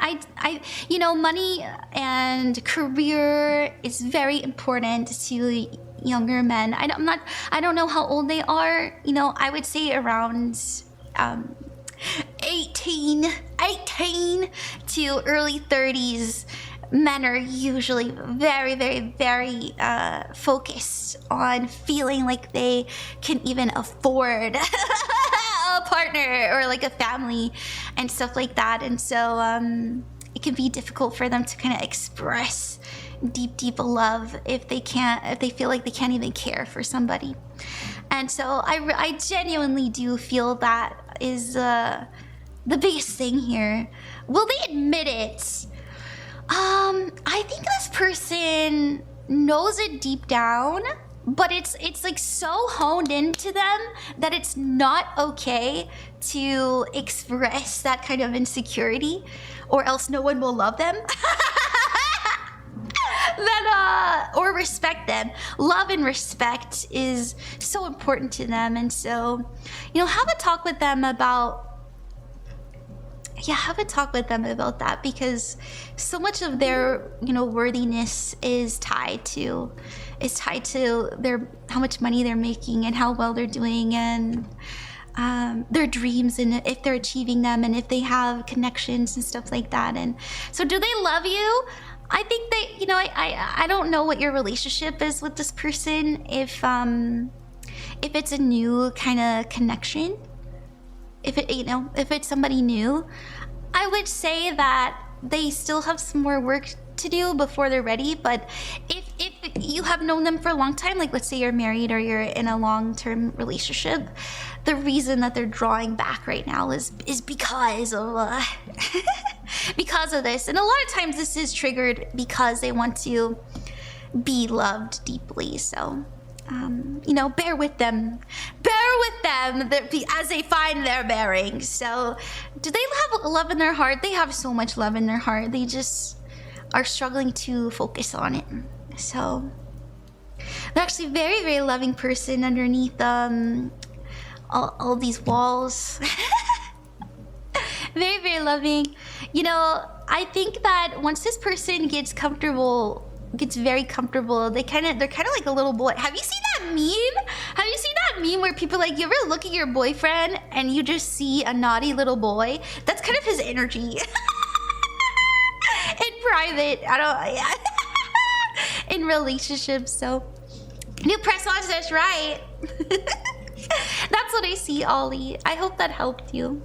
money and career is very important to younger men. I don't know how old they are. I would say around 18 to early 30s. Men are usually very, very, very focused on feeling like they can even afford a partner or like a family and stuff like that. And so it can be difficult for them to kind of express deep love if they feel like they can't even care for somebody. And so I genuinely do feel that is the biggest thing here. Will they admit it? I think this person knows it deep down, but it's like so honed into them that it's not okay to express that kind of insecurity, or else no one will love them. Or respect them. Love and respect is so important to them, and so have a talk with them about that, because so much of their worthiness is tied to their how much money they're making and how well they're doing, and their dreams, and if they're achieving them, and if they have connections and stuff like that. And so do they love you? I think they, I don't know what your relationship is with this person, if it's a new kind of connection. If it's somebody new, I would say that they still have some more work to do before they're ready. But if you have known them for a long time, like let's say you're married or you're in a long-term relationship, the reason that they're drawing back right now is because of because of this. And a lot of times this is triggered because they want to be loved deeply. So bear with them as they find their bearings. So do they have love in their heart? They have so much love in their heart. They just are struggling to focus on it. So they're actually a very, very loving person underneath all these walls. Very, very loving. I think that once this person gets very comfortable, they're kind of like a little boy. Have you seen that meme? Where people like, you ever look at your boyfriend and you just see a naughty little boy? That's kind of his energy. In private, in relationships. So you press on this right. That's what I see, Olly. I hope that helped you.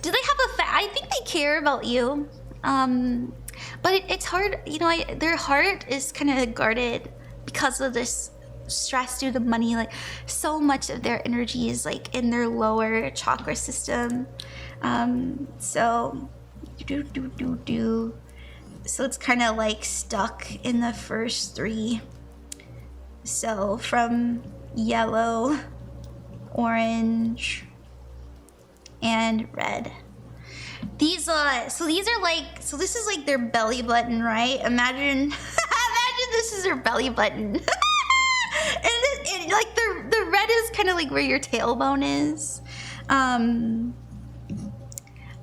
Do they have I think they care about you. But it's hard, their heart is kind of guarded because of this stress due to money. Like so much of their energy is like in their lower chakra system. So it's kind of like stuck in the first three. So from yellow, orange, and red. This is like their belly button, right? Imagine this is their belly button. and like the red is kind of like where your tailbone is.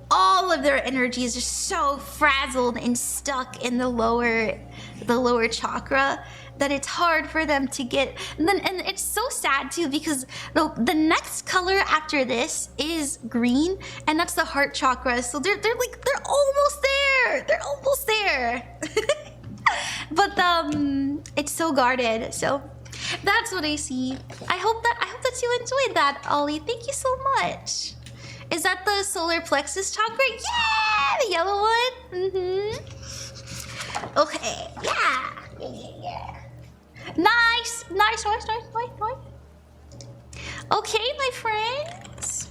all of their energy is just so frazzled and stuck in the lower chakra that it's hard for them to get. And it's so sad too, because the next color after this is green, and that's the heart chakra. So they're almost there. They're almost there. But it's so guarded. So that's what I see. I hope that you enjoyed that, Olly. Thank you so much. Is that the solar plexus chakra? Yeah, the yellow one. Okay. Yeah. Nice. Okay, my friends.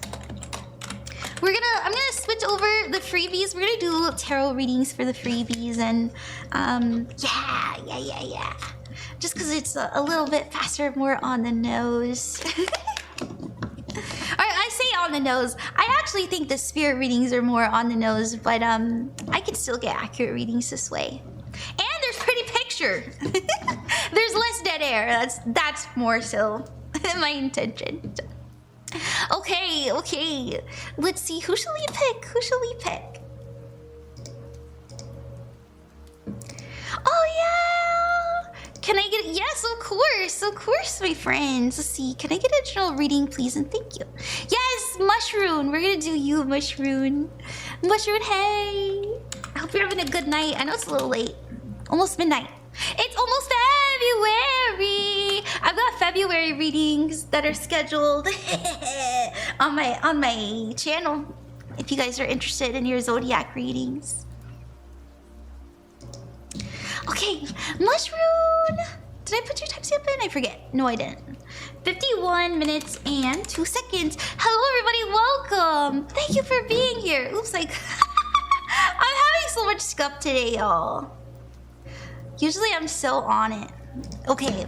I'm gonna switch over the freebies. We're gonna do tarot readings for the freebies, and yeah. Just because it's a little bit faster, more on the nose. I say on the nose. I actually think the spirit readings are more on the nose, but I can still get accurate readings this way. And there's pretty picture. There's less dead air. That's more so my intention. Okay. Let's see. Who shall we pick? Oh yeah. Can I get it? Yes, of course, my friends. Let's see. Can I get a general reading, please? And thank you. Yes, mushrune. We're gonna do you, mushrune. Mushrune, hey. I hope you're having a good night. I know it's a little late. Almost midnight. It's almost February. I've got February readings that are scheduled on my channel. If you guys are interested in your Zodiac readings. Okay, mushroom. Did I put your timestamp in? I forget. No, I didn't. 51 minutes and 2 seconds. Hello, everybody. Welcome. Thank you for being here. Oops, I'm having so much scuff today, y'all. Usually I'm so on it. Okay.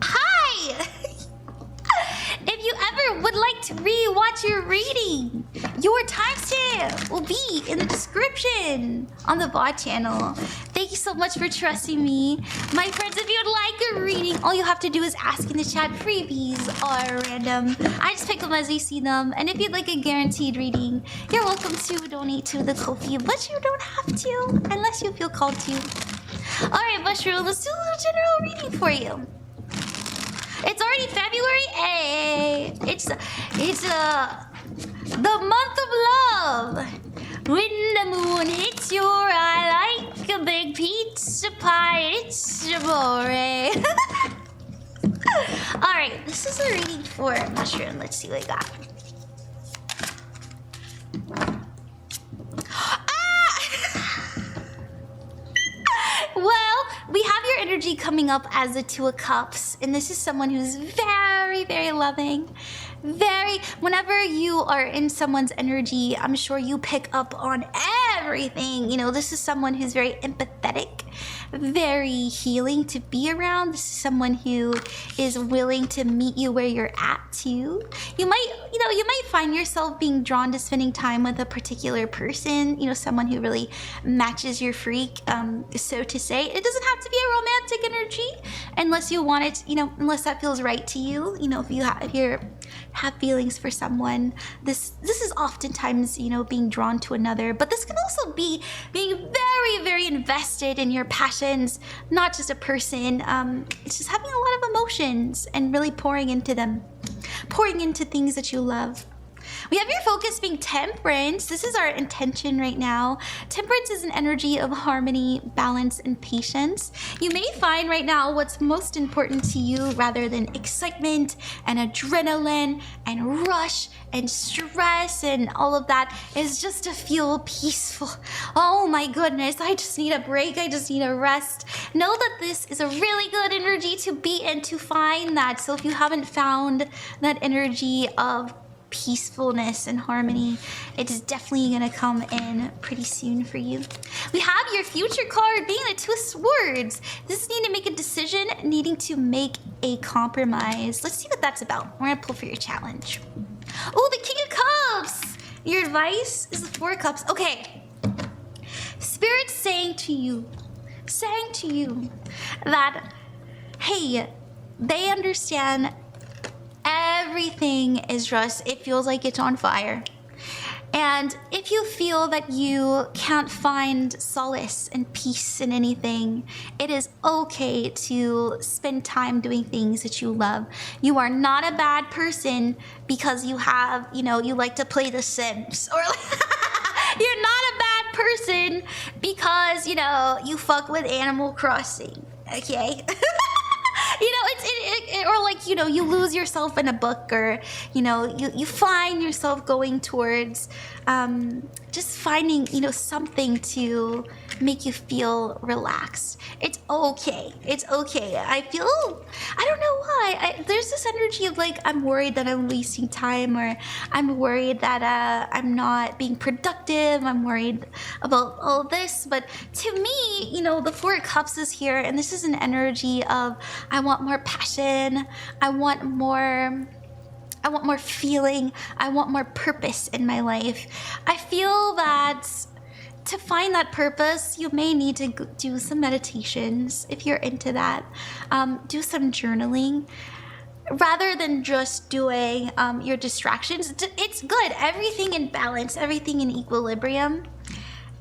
Hi! If you ever would like to re-watch your reading, your timestamp will be in the description on the VOD channel. Thank you so much for trusting me. My friends, if you'd like a reading, all you have to do is ask in the chat. Freebies are random. I just pick them as I see them. And if you'd like a guaranteed reading, you're welcome to donate to the Ko-fi, but you don't have to unless you feel called to. Alright, Mushroom, let's do a little general reading for you. It's already February. Hey, it's the month of love. When the moon hits your eye like a big pizza pie, it's your boy. Alright, this is a reading for Mushroom. Let's see what I got. Well, we have your energy coming up as the Two of Cups, and this is someone who's very, very loving. Whenever you are in someone's energy, I'm sure you pick up on everything. You know, this is someone who's very empathetic, very healing to be around. This is someone who is willing to meet you where you're at too. You might find yourself being drawn to spending time with a particular person, someone who really matches your freak, so to say. It doesn't have to be a romantic energy unless you want it, unless that feels right to you. If you have feelings for someone, this is oftentimes, being drawn to another, but this can also be being very, very invested in your passions, not just a person. It's just having a lot of emotions and really pouring into them, pouring into things that you love. We have your focus being temperance. This is our intention right now. Temperance is an energy of harmony, balance, and patience. You may find right now what's most important to you, rather than excitement and adrenaline and rush and stress and all of that, is just to feel peaceful. Oh my goodness, I just need a break. I just need a rest. Know that this is a really good energy to be in, to find that. So if you haven't found that energy of peacefulness and harmony, it is definitely gonna come in pretty soon for you. We have your future card being the Two of Swords. This is needing to make a decision, needing to make a compromise. Let's see what that's about. We're gonna pull for your challenge. Oh, the King of Cups. Your advice is the Four of Cups. Okay. Spirit's saying to you that, hey, they understand everything is just, it feels like it's on fire. And if you feel that you can't find solace and peace in anything, it is okay to spend time doing things that you love. You are not a bad person because you have, you know, you like to play The Sims, or you're not a bad person because, you know, you fuck with Animal Crossing, okay? You know, or like, you know, you lose yourself in a book, or, you know, you find yourself going towards just finding, you know, something to make you feel relaxed. It's okay. It's okay. I feel, I don't know why. There's this energy of like, I'm worried that I'm wasting time, or I'm worried that I'm not being productive. I'm worried about all this. But to me, you know, the Four of Cups is here, and this is an energy of, I want more passion. I want more feeling. I want more purpose in my life. I feel that to find that purpose, you may need to do some meditations if you're into that. Do some journaling rather than just doing your distractions. It's good. Everything in balance, everything in equilibrium.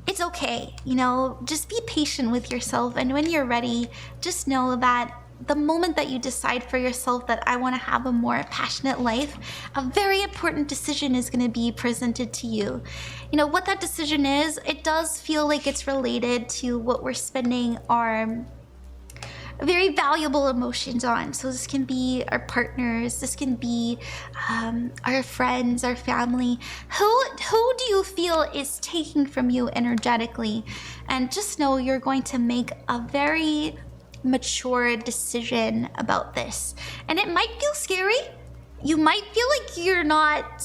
It's okay. You know, just be patient with yourself. And when you're ready, just know that the moment that you decide for yourself that I want to have a more passionate life, a very important decision is going to be presented to you. You know, what that decision is, it does feel like it's related to what we're spending our very valuable emotions on. So this can be our partners, this can be our friends, our family. Who do you feel is taking from you energetically? And just know you're going to make a very mature decision about this. And it might feel scary. You might feel like you're not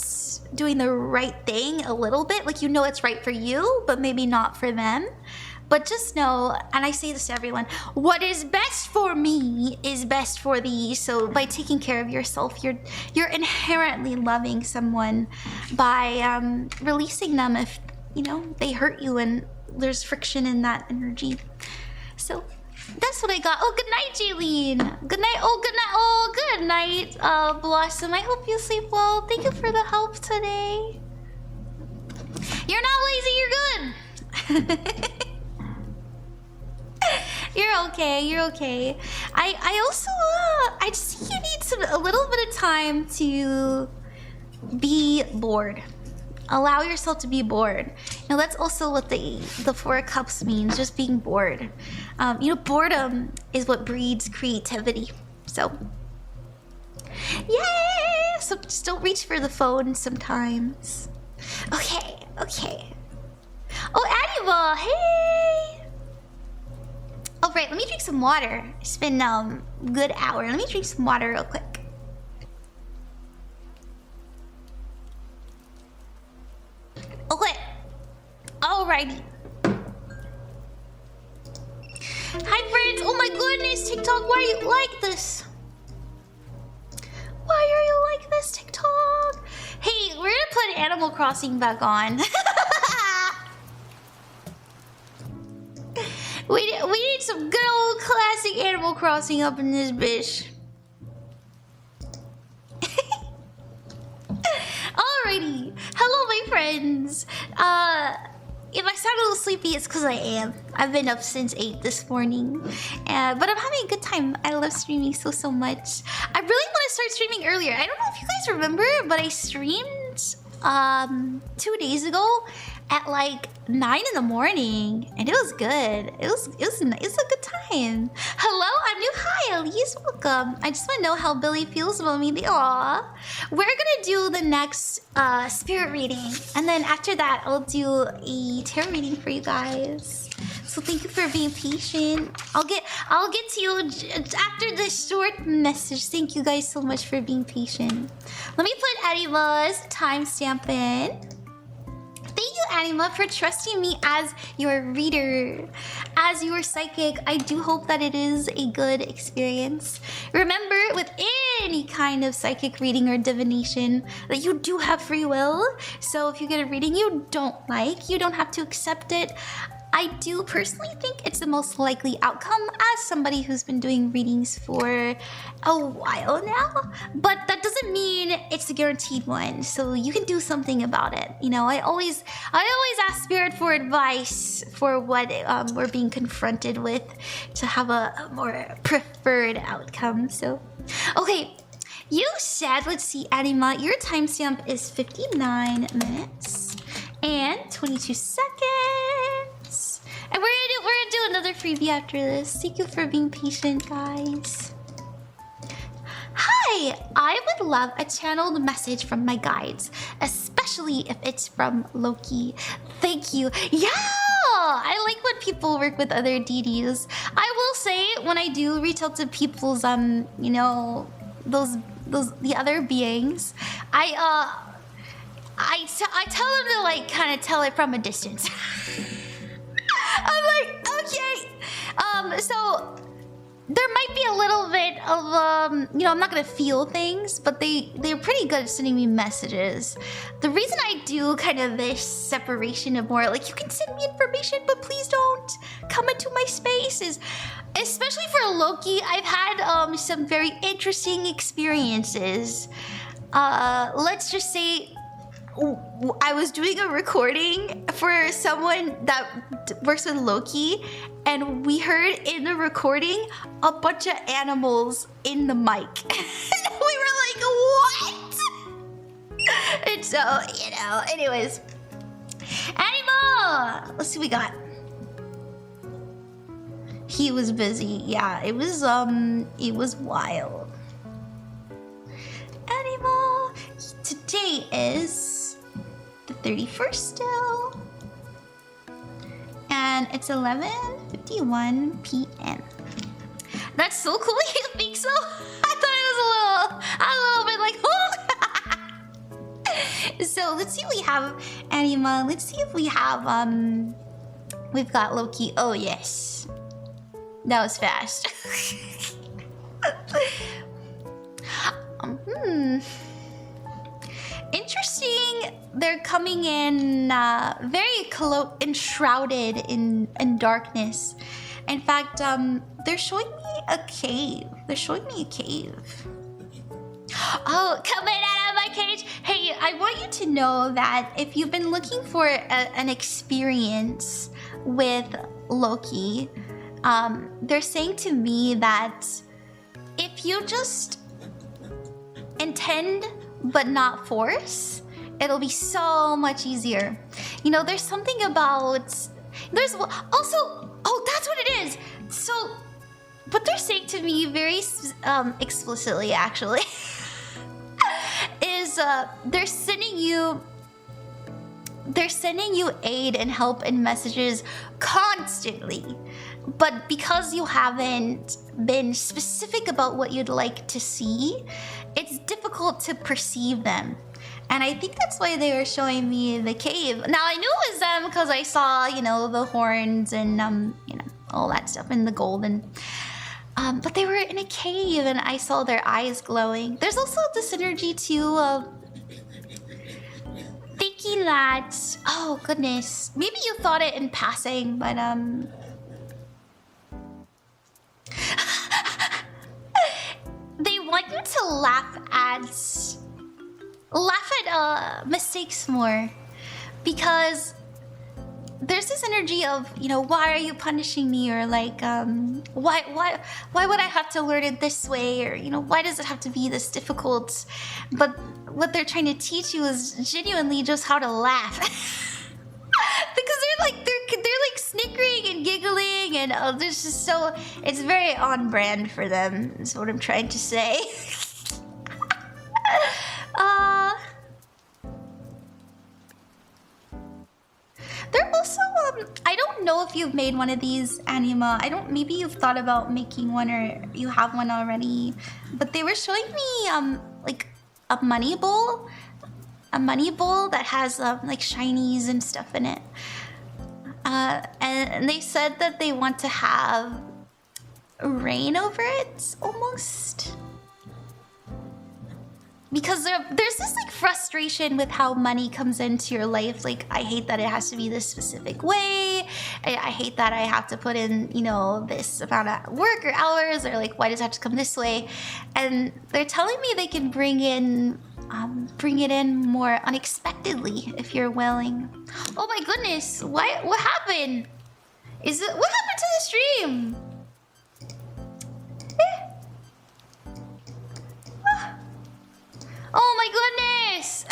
doing the right thing a little bit, like you know it's right for you, but maybe not for them. But just know, and I say this to everyone, what is best for me is best for thee. So by taking care of yourself, you're inherently loving someone by releasing them if, you know, they hurt you and there's friction in that energy. So that's what I got. Oh, good night, Jaylene. Good night. Oh, good night. Oh, good night, Blossom. I hope you sleep well. Thank you for the help today. You're not lazy. You're good. You're okay. You're okay. I also I just think you need a little bit of time to be bored. Allow yourself to be bored. Now that's also what the Four of Cups means, just being bored. You know, boredom is what breeds creativity. So, yay! So just don't reach for the phone sometimes. Okay, okay. Oh, Anima, hey! All right, let me drink some water. It's been a good hour. Let me drink some water real quick. Okay. Alrighty. Hi friends. Oh my goodness, TikTok, why are you like this? Why are you like this, TikTok? Hey, we're gonna put Animal Crossing back on. we need some good old classic Animal Crossing up in this bitch. Alrighty. Hello, my friends. If I sound a little sleepy, it's because I am. I've been up since 8 this morning. But I'm having a good time. I love streaming so much. I really want to start streaming earlier. I don't know if you guys remember, but I streamed 2 days ago at like 9 in the morning, and it was good. It was a good time. Hello, I'm new. Hi, Elise. Welcome. I just want to know how Billy feels about me. Aw. We're gonna do the next spirit reading, and then after that, I'll do a tarot reading for you guys. So thank you for being patient. I'll get to you after this short message. Thank you guys so much for being patient. Let me put Anima's timestamp in. Thank you, Anima, for trusting me as your reader, as your psychic. I do hope that it is a good experience. Remember, with any kind of psychic reading or divination, that you do have free will. So if you get a reading you don't like, you don't have to accept it. I do personally think it's the most likely outcome as somebody who's been doing readings for a while now. But that doesn't mean it's a guaranteed one. So you can do something about it. You know, I always ask Spirit for advice for what we're being confronted with to have a more preferred outcome. So, okay. You said, let's see, Anima, your timestamp is 59 minutes and 22 seconds. And we're gonna do another freebie after this. Thank you for being patient, guys. Hi, I would love a channeled message from my guides, especially if it's from Loki. Thank you. Yeah, I like when people work with other deities. I will say, when I do reach out to people's, you know, the other beings, I tell them to like kind of tell it from a distance. I'm like, okay. So there might be a little bit of you know, I'm not gonna feel things, but they're pretty good at sending me messages. The reason I do kind of this separation of more like, you can send me information, but please don't come into my space, is especially for Loki. I've had some very interesting experiences. Let's just say I was doing a recording for someone that works with Loki, and we heard in the recording a bunch of animals in the mic. And we were like, what? And so, you know, anyways. Anima! Let's see what we got. He was busy. Yeah, it was wild. Anima! Today is the 31st still. And it's 11:51 p.m. That's so cool. You think so? I thought it was a little bit like, So let's see what we have, Anima. Let's see if we have we've got Loki. Oh yes. That was fast. Interesting. They're coming in very enshrouded in darkness. In fact, they're showing me a cave. Oh, coming out of my cage. Hey, I want you to know that if you've been looking for an experience with Loki, they're saying to me that if you just intend but not force, it'll be so much easier. You know, there's something about, there's also, oh, that's what it is. So what they're saying to me very explicitly, actually, is they're sending you aid and help and messages constantly. But because you haven't been specific about what you'd like to see, it's difficult to perceive them. And I think that's why they were showing me the cave. Now, I knew it was them because I saw, you know, the horns and, you know, all that stuff and the gold. And, but they were in a cave and I saw their eyes glowing. There's also this energy, too, of thinking that, oh, goodness. Maybe you thought it in passing, but, they want you to laugh at mistakes more, because there's this energy of, you know, why are you punishing me, or like why would I have to learn it this way, or, you know, why does it have to be this difficult? But what they're trying to teach you is genuinely just how to laugh. Because they're like snickering and giggling, and there's just so, it's very on brand for them, is what I'm trying to say. They're also, I don't know if you've made one of these, Anima. Maybe you've thought about making one, or you have one already. But they were showing me, like, a money bowl. A money bowl that has, like, shinies and stuff in it. And they said that they want to have rain over it, almost. because there's this like frustration with how money comes into your life. Like, I hate that it has to be this specific way. I hate that I have to put in, you know, this amount of work or hours, or like, why does it have to come this way? And they're telling me they can bring it in more unexpectedly if you're willing. Oh my goodness, what happened? What happened to the stream? Oh my goodness!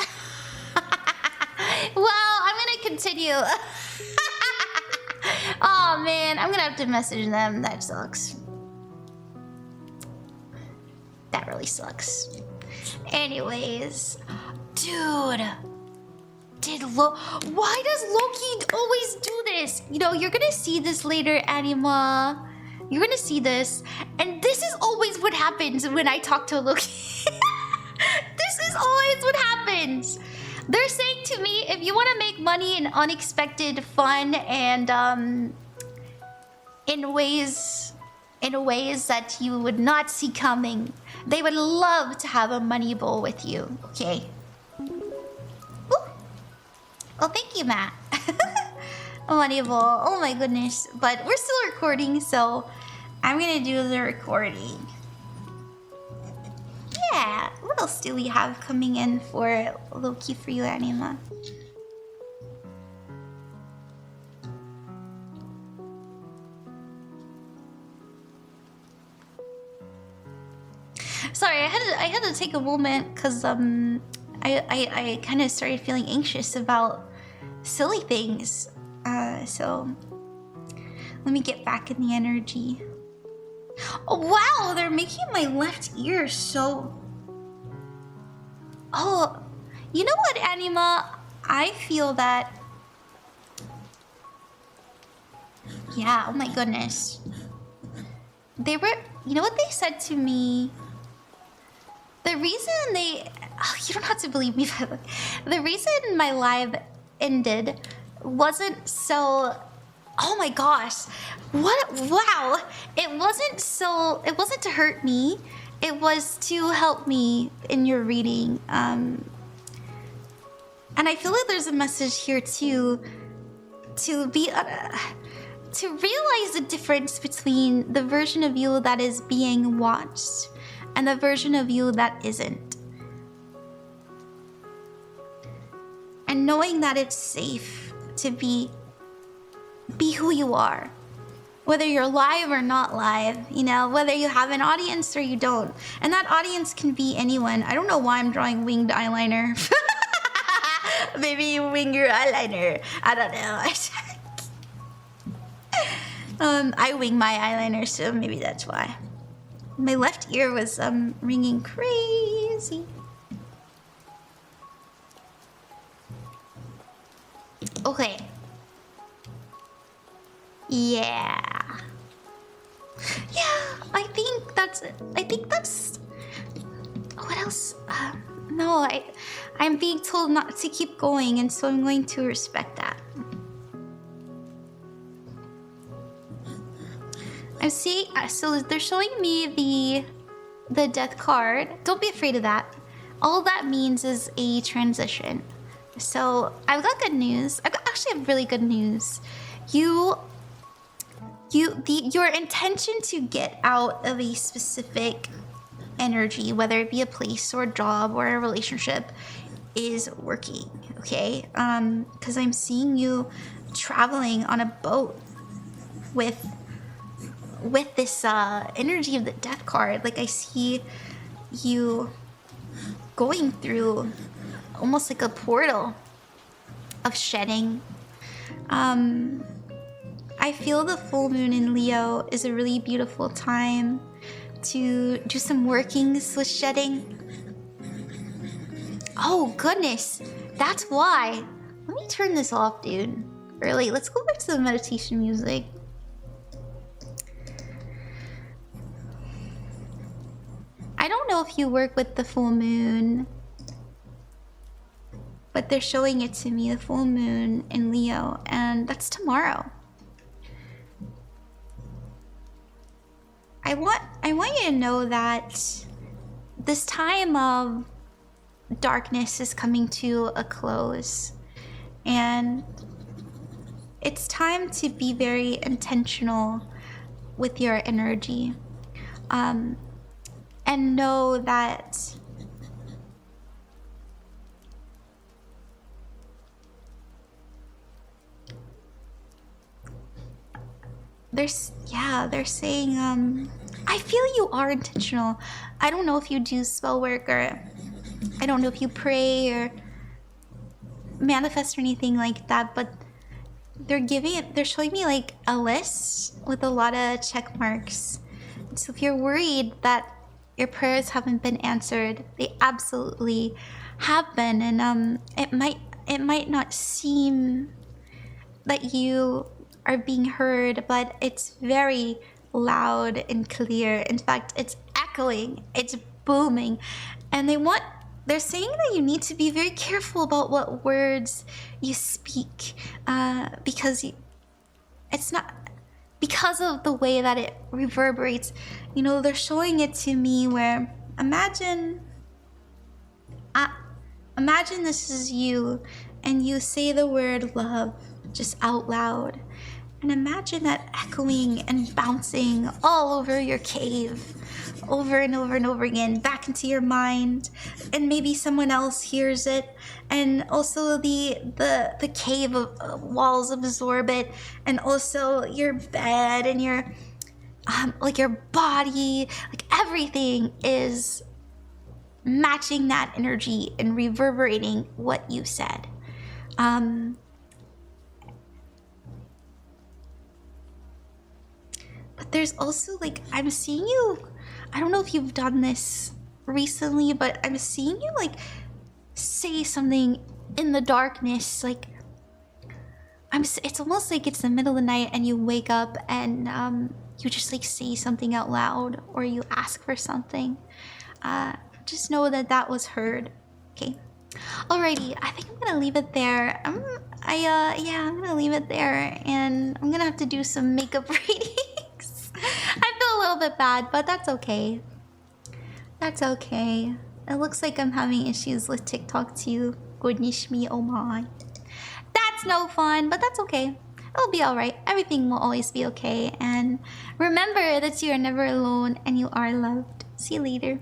Well, I'm gonna continue. Oh man, I'm gonna have to message them. That sucks. That really sucks. Anyways, dude. Why does Loki always do this? You know, you're gonna see this later, Anima. You're gonna see this. And this is always what happens when I talk to Loki. This is always what happens. They're saying to me, if you want to make money in unexpected, fun, and in ways that you would not see coming, they would love to have a money bowl with you. Okay. Ooh. Oh, thank you, Matt. A money bowl. Oh my goodness. But we're still recording, so I'm gonna do the recording. Yeah, what else do we have coming in for Loki for you, Anima? Sorry, I had to take a moment because I kind of started feeling anxious about silly things. So let me get back in the energy. Oh wow, they're making my left ear so... Oh, you know what, Anima? I feel that... Yeah, oh my goodness. They were... You know what they said to me? The reason they... Oh, you don't have to believe me, but the reason my live ended wasn't so... Oh my gosh. What? Wow. It wasn't to hurt me. It was to help me in your reading. And I feel like there's a message here too, to realize the difference between the version of you that is being watched and the version of you that isn't. And knowing that it's safe to be who you are, whether you're live or not live, you know, whether you have an audience or you don't. And that audience can be anyone. I don't know why I'm drawing winged eyeliner. Maybe you wing your eyeliner. I don't know. I wing my eyeliner, so maybe that's why. My left ear was ringing crazy. Okay. Yeah. I think that's it. What else? No, I'm being told not to keep going, and so I'm going to respect that. I see. So they're showing me the death card. Don't be afraid of that. All that means is a transition. So I've got good news. I've actually have really good news. Your intention to get out of a specific energy, whether it be a place or a job or a relationship, is working, okay? Because I'm seeing you traveling on a boat with this energy of the death card. Like, I see you going through almost like a portal of shedding. I feel the full moon in Leo is a really beautiful time to do some workings with shedding. Oh goodness, that's why. Let me turn this off, dude. Really, let's go back to the meditation music. I don't know if you work with the full moon, but they're showing it to me, the full moon in Leo, and that's tomorrow. I want you to know that this time of darkness is coming to a close, and it's time to be very intentional with your energy, and know that they're saying, I feel you are intentional. I don't know if you do spell work, or I don't know if you pray or manifest or anything like that, but they're showing me like a list with a lot of check marks. So if you're worried that your prayers haven't been answered, they absolutely have been. And it might not seem that you are being heard, but it's very loud and clear. In fact, it's echoing, it's booming. And they're saying that you need to be very careful about what words you speak, because it's not, because of the way that it reverberates. You know, they're showing it to me where imagine this is you, and you say the word love just out loud, and imagine that echoing and bouncing all over your cave, over and over and over again, back into your mind, and maybe someone else hears it, and also the cave walls absorb it, and also your bed and your like your body, like everything is matching that energy and reverberating what you said. But there's also like, I'm seeing you, I don't know if you've done this recently, but I'm seeing you like say something in the darkness, like it's almost like it's the middle of the night and you wake up and you just like say something out loud, or you ask for something. Just know that that was heard. Okay. Alrighty, I think I'm gonna leave it there. I'm gonna leave it there, and I'm gonna have to do some makeup readings. I feel a little bit bad, but that's okay. That's okay. It looks like I'm having issues with TikTok too. Goodness me, oh my. That's no fun, but that's okay. It'll be alright. Everything will always be okay. And remember that you are never alone and you are loved. See you later.